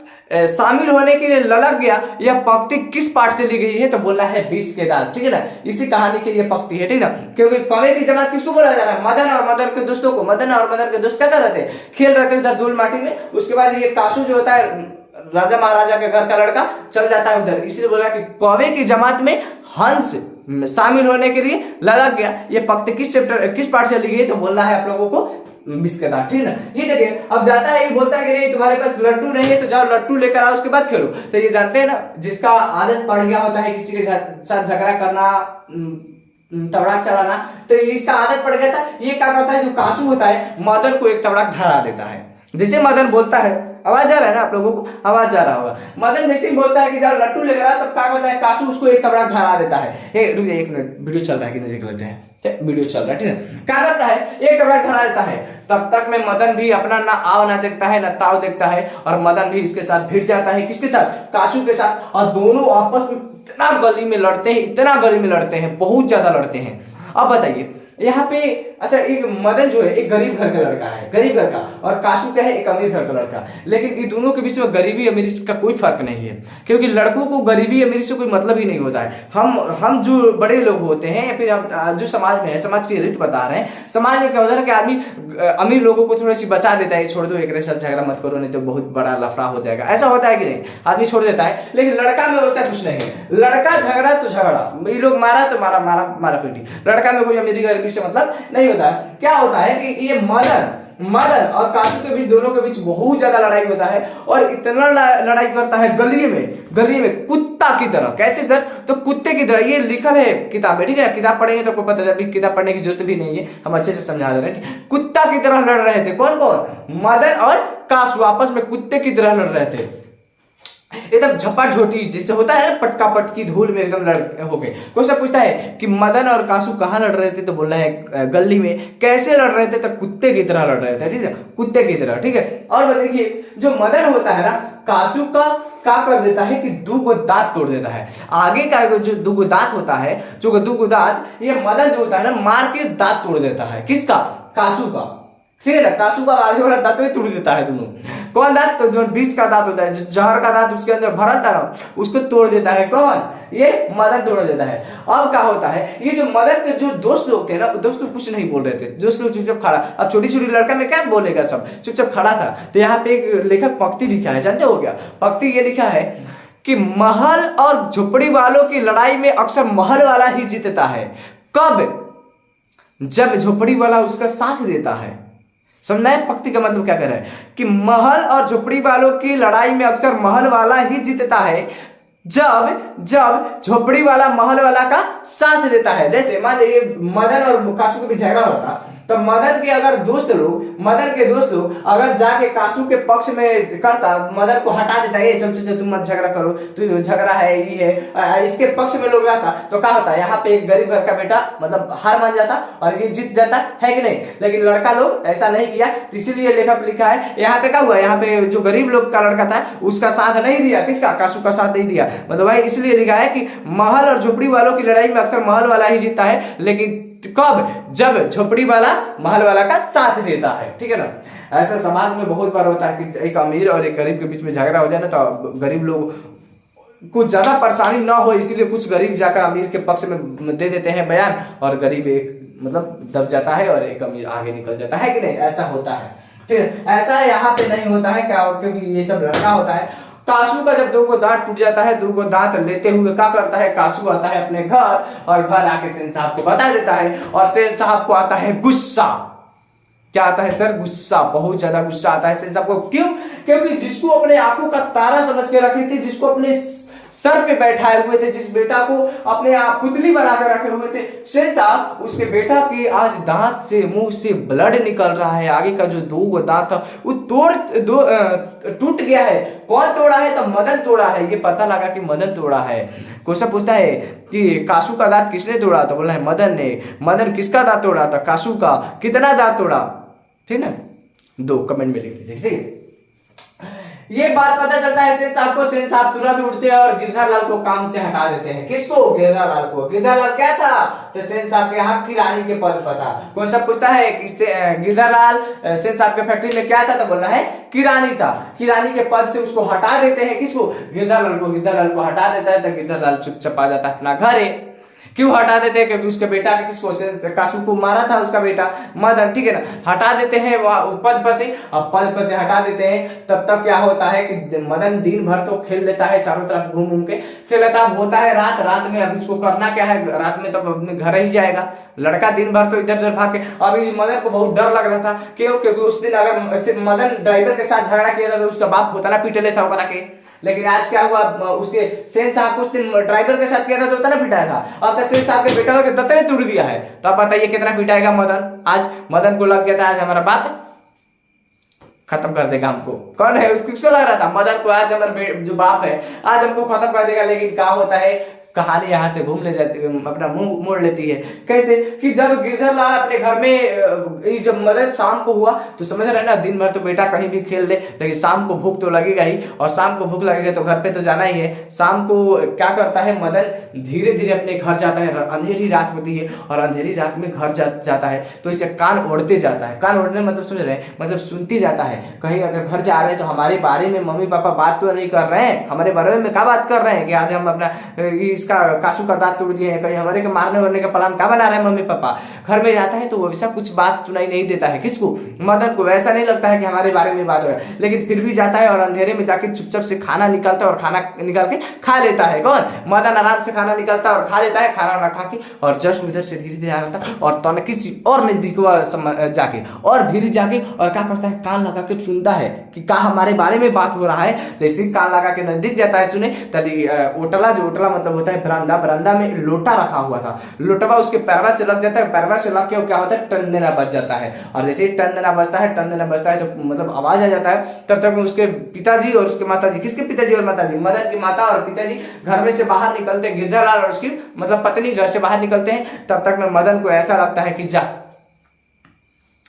शामिल होने के लिए ललक गया। यह पंक्ति किस पाठ से ली गई है, तो बोला है बीस के दांत। ठीक है ना? इसी कहानी के लिए पंक्ति है। ठीक है ना? क्योंकि कौवे की जमात किसको बोला जा रहा है? मदन और मदन के दोस्तों को। मदन और मदन के दोस्त क्या कर रहे थे? खेल रहे थे उधर धूल माटी में। उसके बाद ये कासू जो होता है राजा महाराजा के घर का लड़का, चल जाता है उधर। इसलिए बोला कि कौवे की जमात में हंस शामिल होने के लिए ललक गया। ये पंक्ति किस पाठ से ली गई, तो बोलना है आप लोगों को बिस्किट। ठीक है ना? ये देखिए, अब जाता है, ये बोलता है कि नहीं तुम्हारे पास लड्डू नहीं है तो जाओ लड्डू लेकर आओ, उसके बाद खेलो। तो ये जानते हैं ना, जिसका आदत पड़ गया होता है किसी के साथ झगड़ा करना, तबड़ाक चलाना, तो इसका आदत पड़ गया था। ये क्या करता है, जो कासू होता है मदन को एक तबड़ाक धरा देता है। जैसे मदन बोलता है, आवाज आ रहा है ना आप लोगों को, आवाज आ रहा होगा। मदन जैसे ही बोलता है कि जाओ लट्टू लेकर आ, तब क्या होता है, कासू उसको एक तबड़ा धरा देता है। रुक जाइए एक मिनट, वीडियो चल रहा है कि नहीं देख लेते हैं, वीडियो चल रहा है, ठीक है। क्या करता है, एक तबड़ा धरा देता है। तब तक में मदन भी अपना ना आव ना देखता है ना ताव देखता है, और मदन भी इसके साथ भिड़ जाता है। किसके साथ, कासू के साथ। और दोनों आपस में इतना गली में लड़ते हैं, इतना गली में लड़ते हैं, बहुत ज्यादा लड़ते हैं। अब बताइए यहाँ पे, अच्छा एक मदन जो है एक गरीब घर का लड़का है, गरीब घर का, और कासू क्या है, एक अमीर घर का लड़का। लेकिन इन दोनों के बीच में गरीबी अमीरी का कोई फर्क नहीं है, क्योंकि लड़कों को गरीबी अमीरी से कोई मतलब ही नहीं होता है। हम जो बड़े लोग होते हैं, या फिर हम जो समाज में है, समाज की रीत बता रहे हैं। समाज में क्या होता है कि आदमी अमीर लोगों को थोड़ी सी बचा देता है, छोड़ दो एक साथ झगड़ा मत करो नहीं तो बहुत बड़ा लफड़ा हो जाएगा, ऐसा होता है कि नहीं, आदमी छोड़ देता है। लेकिन लड़का में वैसा कुछ नहीं है, लड़का झगड़ा तो झगड़ा, ये लोग मारा तो मारा, मारा मारा पीटी, लड़का में कोई अमीरी गरीबी से मतलब नहीं होता है। क्या होता है कि ये मदन और कासू के बीच, दोनों के बीच बहुत ज्यादा लड़ाई होता है, और इतना लड़ाई करता है गली में कुत्ता की तरह। कैसे सर, तो कुत्ते की तरह, ये लिखा है किताब में, ठीक है, किताब पढ़ेंगे तो आपको पता चलेगा, किताब पढ़ने की जरूरत भी नहीं है, हम अच्छे से समझा दे रहे हैं। कुत्ता की तरह लड़ रहे थे, कौन कौन, मदन और कासू आपस में कुत्ते की तरह लड़ रहे थे, एकदम झपाझोटी जैसे होता है ना, पटका पटकी धूल में एकदम लड़ हो गए। कोई सब पूछता है कि मदन और कासू कहाँ लड़ रहे थे, तो बोलना है गली में। कैसे लड़ रहे थे, तो कुत्ते की तरह लड़ रहे थे, ठीक है, कुत्ते की तरह, ठीक है। और देखिए जो मदन होता है ना, कासू का क्या कर देता है कि दो दांत तोड़ देता है। आगे का जो दो दांत होता है, जो दो दांत, ये मदन जो होता है ना, मार के दांत तोड़ देता है। किसका, कासू का, ठीक है ना, कासू का आगे वाला दांत भी तोड़ देता है दोनों। कौन दांत, तो जो विष का दांत होता है, जो जहर का दांत उसके अंदर भरा था ना, उसको तोड़ देता है कौन, ये मदन तोड़ देता है। अब क्या होता है, ये जो मदन के जो दोस्त लोग थे ना, दोस्त लोग कुछ नहीं बोल रहे थे, दोस्त लोग चुपचाप खड़ा। अब छोटी छोटी लड़का में क्या बोलेगा, सब चुपचाप खड़ा था। तो यहाँ पे एक लेखक पंक्ति लिखा है, जानते हो क्या पंक्ति, ये लिखा है कि महल और झोपड़ी वालों की लड़ाई में अक्सर महल वाला ही जीतता है। कब, जब झोपड़ी वाला उसका साथ देता है। समझना है पंक्ति का मतलब क्या कर रहा है, कि महल और झोपड़ी वालों की लड़ाई में अक्सर महल वाला ही जीतता है, जब झोपड़ी वाला महल वाला का साथ देता है। जैसे मान लीजिए मदन और कासू के बीच झगड़ा होता, तो मदन के दोस्त लोग अगर जाके कासू के पक्ष में करता, मदन को हटा देता है, चल तुम मत झगड़ा करो, तू झगड़ा है ये है, इसके पक्ष में लोग रहता, तो क्या होता है, यहाँ पे एक गरीब घर का बेटा मतलब हार मान जाता और ये जीत जाता है कि नहीं। लेकिन लड़का लोग ऐसा नहीं किया, तो इसीलिए लेखक लिखा है यहाँ पे क्या हुआ, यहाँ पे जो गरीब लोग का लड़का था उसका साथ नहीं दिया, किसका, कासू का साथ नहीं दिया। मतलब भाई इसलिए लिखा है कि महल और झोपड़ी वालों की लड़ाई में अक्सर महल वाला ही जीतता है, लेकिन कब, जब झोपड़ी वाला महल वाला का साथ देता है, ठीक है ना। ऐसा समाज में बहुत बार होता है कि एक अमीर और एक गरीब के बीच में झगड़ा हो जाए ना, तो गरीब लोग कुछ ज्यादा परेशानी ना हो, इसीलिए कुछ गरीब जाकर अमीर के पक्ष में दे देते हैं बयान, और गरीब एक मतलब दब जाता है और एक अमीर आगे निकल जाता है कि नहीं, ऐसा होता है, ठीक है। ऐसा यहाँ पे नहीं होता है क्या, क्योंकि ये सब लड़का होता है। कासू का जब दो को दांत टूट जाता है, दो को दांत लेते हुए क्या करता है, कासू आता है अपने घर, और घर आके सेन साहब को बता देता है, और सेन साहब को आता है गुस्सा। क्या आता है सर, गुस्सा, बहुत ज्यादा गुस्सा आता है सेन साहब को। क्यों, क्योंकि जिसको अपने आंखों का तारा समझ के रखे थे, जिसको अपने सर पे बैठाए हुए थे, जिस बेटा को अपने आप पुतली बनाकर रखे हुए थे सेन साहब, उसके बेटा के आज दांत से, मुंह से ब्लड निकल रहा है, आगे का जो दो दांत था वो टूट गया है। कौन तोड़ा है, तो मदन तोड़ा है। ये पता लगा कि मदन तोड़ा है। क्वेश्चन पूछता है कि कासू का दांत किसने तोड़ा, तो बोला है मदन ने। मदन किसका दांत तोड़ा था, कासू का। कितना दांत तोड़ा, ठीक ना, 2 कमेंट में लिख दीजिए, ठीक है। ये बात पता चलता है सेन साहब को, सेन साहब तुरंत उठते हैं और गिरधालाल को काम से हटा देते हैं। किसको, गिरधालाल को। गिरधालाल क्या था, तो सेन साहब के यहाँ किरानी के पद पर था। कोई सब पूछता है कि गिरधालाल सेन साहब के फैक्ट्री में क्या था, तो बोलना है किरानी था। किरानी के पद से उसको हटा देते हैं, किसको, गिरधालाल को। गिरधालाल को हटा देता है तो गिरधालाल चुपचाप आ जाता है अपना घर। क्यों हटा देते हैं, क्योंकि उसके बेटा के किसको, कासू को मारा था उसका बेटा मदन, ठीक है ना। हटा देते हैं पद पर से, अब पद पर से हटा देते हैं। तब तक क्या होता है कि मदन दिन भर तो खेल लेता है, चारों तरफ घूम घूम के खेल लेता है। होता है रात में, अब इसको करना क्या है, रात में तो अपने घर ही जाएगा। लड़का दिन भर तो इधर उधर भाग के, अभी मदन को बहुत डर लग रहा था। क्यों, क्योंकि उस दिन अगर मदन ड्राइवर के साथ झगड़ा किया था तो उसका बाप होता ना पीटे लेता होगा के। लेकिन आज क्या हुआ, उसके सेन साहब कुछ दिन ड्राइवर के साथ किया था तो उतना पिटाया था। अब तो सेन साहब के बेटा के दत्तने तोड़ दिया है, तो अब बताइए कितना पिटाएगा मदन। आज मदन को लग गया था आज हमारा बाप खत्म कर देगा हमको। कौन है उसको क्यों लग रहा था मदन को आज हमारे जो बाप है आज हमको खत्म कर देगा, लेकिन क्या होता है कहानी यहाँ से घूम ले जाती है, अपना मुंह मोड़ लेती है। कैसे कि जब गिरधर लाल अपने घर में जब मदन शाम को हुआ तो समझ रहे ना, दिन भर तो बेटा कहीं भी खेल ले, लेकिन शाम को भूख तो लगेगा ही, और शाम को भूख लगेगा तो घर पे तो जाना ही है। शाम को क्या करता है मदन, धीरे धीरे अपने घर जाता है, अंधेरी रात होती है और अंधेरी रात में घर जाता है तो इसे कान ओढ़ते जाता है। कान ओढ़ने मतलब समझ रहे हैं, मतलब सुनती जाता है, कहीं अगर घर जा रहे हैं तो हमारे बारे में मम्मी पापा बात तो नहीं कर रहे हैं, हमारे बारे में क्या बात कर रहे हैं कि आज हम अपना इसका कासू का दांत तोड़ दिए हैं, कहीं हमारे के मारने वारने का प्लान क्या बना रहे हैं मम्मी पापा। घर में जाता है तो वैसा कुछ बात सुनाई नहीं देता है, किसको, मदन को। वैसा नहीं लगता है कि हमारे बारे में बात हो रहा है, लेकिन फिर भी जाता है और अंधेरे में जाके चुपचाप से खाना निकालता है और खाना निकाल के खा लेता है। कौन, मदन आराम से खाना निकालता है और खा लेता है, खाना ना खा के, और जस्ट उधर से धीरे धीरे आ रहा था और तो किसी और नजदीक जाके और भीड़ जाके और क्या करता है, कान लगा के सुनता है कि क्या हमारे बारे में बात हो रहा है। जैसे ही कान लगा के नजदीक जाता है सुने, तभी ओटला, जो ओटला मतलब होता है बरामदा, बरामदा में लोटा रखा हुआ था, लोटवा उसके पैरवा से लग जाता है, पैरवा से लग के क्या होता है, टन देना बच जाता है। और जैसे ही टन देना बचता है, टन देना बचता है तो मतलब आवाज आ जाता है, तब तक उसके पिताजी और उसके माताजी, किसके पिताजी और माताजी, मदन की माता और पिताजी घर में से बाहर निकलते हैं, गिरधर लाल और उसकी मतलब पत्नी घर से बाहर निकलते हैं। तब तक में मदन को ऐसा लगता है कि जा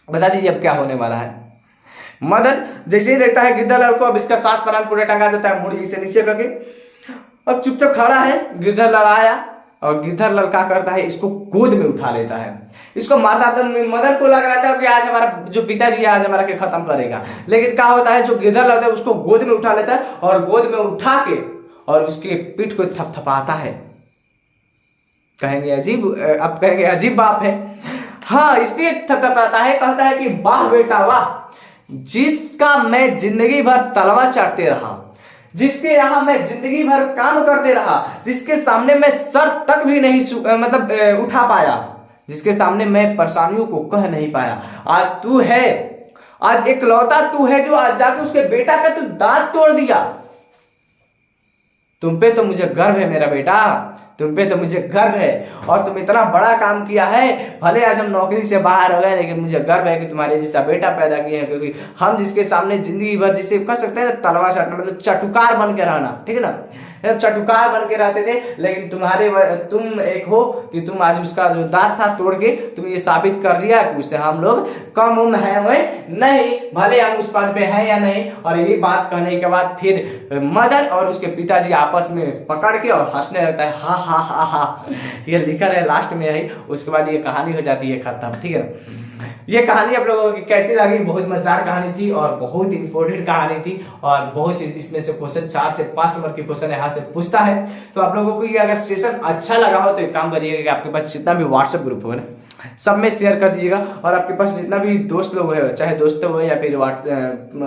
बता दीजिए अब क्या होने वाला है। मदन जैसे ही देखता है गिरधर लाल को, अब इसका सांस प्राण पूरे टंगा देता है मुड़ी से नीचे करके, अब चुपचाप खड़ा है। गिरधर लाल आया और गिरधर लाल क्या करता है, इसको गोद में उठा लेता है, इसको मारता। मदन को लग रहा था कि आज हमारा जो पिताजी है आज हमारा के खत्म करेगा, लेकिन क्या होता है, जो गिरधर लाल है उसको गोद में उठा लेता है और गोद में उठा के और उसके पीठ को थपथपाता है। कहेंगे अजीब, अब कहेंगे अजीब बाप है, हाँ इसलिए थपथपाता है, कहता है कि वाह बेटा वाह, जिसका मैं जिंदगी भर तलवा चाटते रहा, जिसके यहाँ मैं जिंदगी भर काम करते रहा, जिसके सामने मैं सर तक भी नहीं मतलब उठा पाया, जिसके सामने मैं परेशानियों को कह नहीं पाया, आज तू है, आज इकलौता तू है जो आज जाके उसके बेटा का तू दांत तोड़ दिया। तुम पे तो मुझे गर्व है मेरा बेटा, तुम पे तो मुझे गर्व है, और तुम इतना बड़ा काम किया है। भले आज हम नौकरी से बाहर हो गए, लेकिन मुझे गर्व है कि तुम्हारे जैसा बेटा पैदा किए हैं, क्योंकि हम जिसके सामने जिंदगी भर, जिसे कह सकते हैं ना तलवार चाटना, मतलब चटुकार बन के रहना, ठीक है ना, चटुकार बन के रहते थे, लेकिन तुम एक हो कि तुम आज उसका जो दांत था तोड़ के तुम ये साबित कर दिया कि उससे हम लोग कम उम्र है नहीं, भले हम उस पद पे हैं या नहीं। और ये बात कहने के बाद फिर मदन और उसके पिताजी आपस में पकड़ के और हंसने लगता है, हा हा हा हा, ये लिखा है लास्ट में है। उसके बाद ये कहानी हो जाती है खत्म, ठीक है ना। ये कहानी आप लोगों की कैसी लगी, बहुत मजेदार कहानी थी और बहुत इंपॉर्टेंट कहानी थी, और बहुत इसमें से क्वेश्चन 4 से 5 नंबर के क्वेश्चन यहाँ से पूछता है। तो आप लोगों को ये अगर सेशन अच्छा लगा हो तो एक काम करिएगा कि आपके पास जितना भी व्हाट्सएप ग्रुप होगा ना सब में शेयर कर दीजिएगा, और आपके पास जितना भी दोस्त लोग है, चाहे दोस्त हो या फिर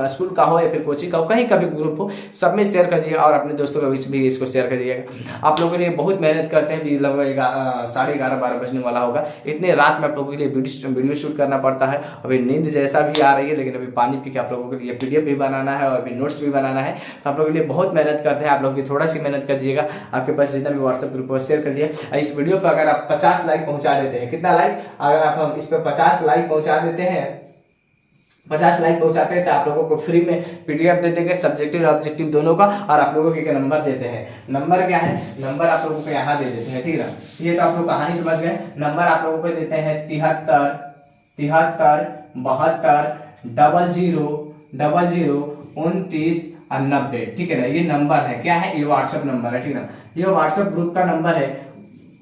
स्कूल का हो या फिर कोचिंग का हो, कहीं का भी ग्रुप हो, सब में शेयर कर दीजिएगा, और अपने दोस्तों के बीच भी इसको शेयर कर दीजिएगा। आप लोगों के लिए बहुत मेहनत करते हैं, लगभग 11:30-12 बजने वाला होगा, इतने रात में आप लोगों के लिए वीडियो शूट करना पड़ता है। अभी नींद जैसा भी आ रही है, लेकिन अभी पानी पी के आप लोगों के लिए PDF भी बनाना है और अभी नोट्स भी बनाना है, तो आप लोगों के लिए बहुत मेहनत करते हैं। आप लोग की थोड़ा सी मेहनत कर दीजिएगा, आपके पास जितना भी व्हाट्सएप ग्रुप हो शेयर कर दीजिए। इस वीडियो पर अगर आप 50 लाइक पहुंचा देते हैं, कितना लाइक, अगर आप हम इस पर 50 लाइक पहुंचा देते हैं, 50 लाइक पहुंचाते हैं तो आप लोगों को फ्री में PDF दे देंगे, सब्जेक्टिव और ऑब्जेक्टिव दोनों का, और आप लोगों के नंबर देते हैं। नंबर क्या है, नंबर आप लोगों को यहाँ दे देते हैं, ठीक है ना। ये तो आप लोग कहानी समझ गए। नंबर आप लोगों को देते हैं 73 73 72 00 00 29 और 90, ठीक है ना। ये नंबर है, क्या है, ये व्हाट्सएप नंबर है, ठीक है ना। ये व्हाट्सएप ग्रुप का नंबर है,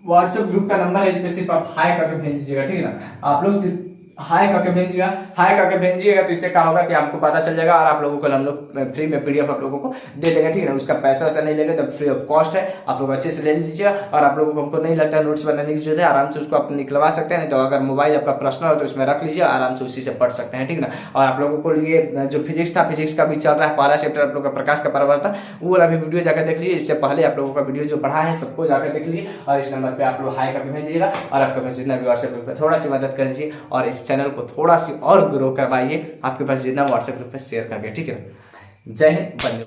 व्हाट्सएप ग्रुप का नंबर है, इसमें सिर्फ आप हाई करके भेज दीजिएगा, ठीक है ना। आप लोग सिर्फ हाई करके भेजिएगा, हाई करके भेजिएगा तो इससे क्या होगा कि आपको पता चल जाएगा, और आप लोगों को हम लोग फ्री में PDF आप लोगों को दे देंगे, ठीक है ना। उसका पैसा वैसा नहीं लेंगे, तब फ्री ऑफ कॉस्ट है, आप लोग अच्छे से ले लीजिएगा। और आप लोगों को हमको नहीं लगता नोट्स बनाने की जरूरत है, आराम से उसको आप निकलवा सकते हैं, नहीं तो अगर मोबाइल आपका पर्सनल हो तो उसमें रख लीजिए, आराम से उसी से पढ़ सकते हैं, ठीक है ना। और आप लोगों को लिए जो फिजिक्स था, फिजिक्स का भी चल रहा है पहला चैप्टर आप लोग का, प्रकाश का परिवर्तन, वो वाला भी वीडियो जाकर देख लीजिए। इससे पहले आप लोगों का वीडियो जो पढ़ा है सबको जाकर देख लीजिए, और इस नंबर पर आप लोग हाई करके भेजिएगा, और आपके पास जितना भी व्हाट्सएप ग्रुप है थोड़ा सी मदद कर दीजिए, और इस चैनल को थोड़ा और ग्रो करवाइए, आपके पास जितना व्हाट्सएप ग्रुप पे शेयर करके, ठीक है। जय हिंद, धन्यवाद।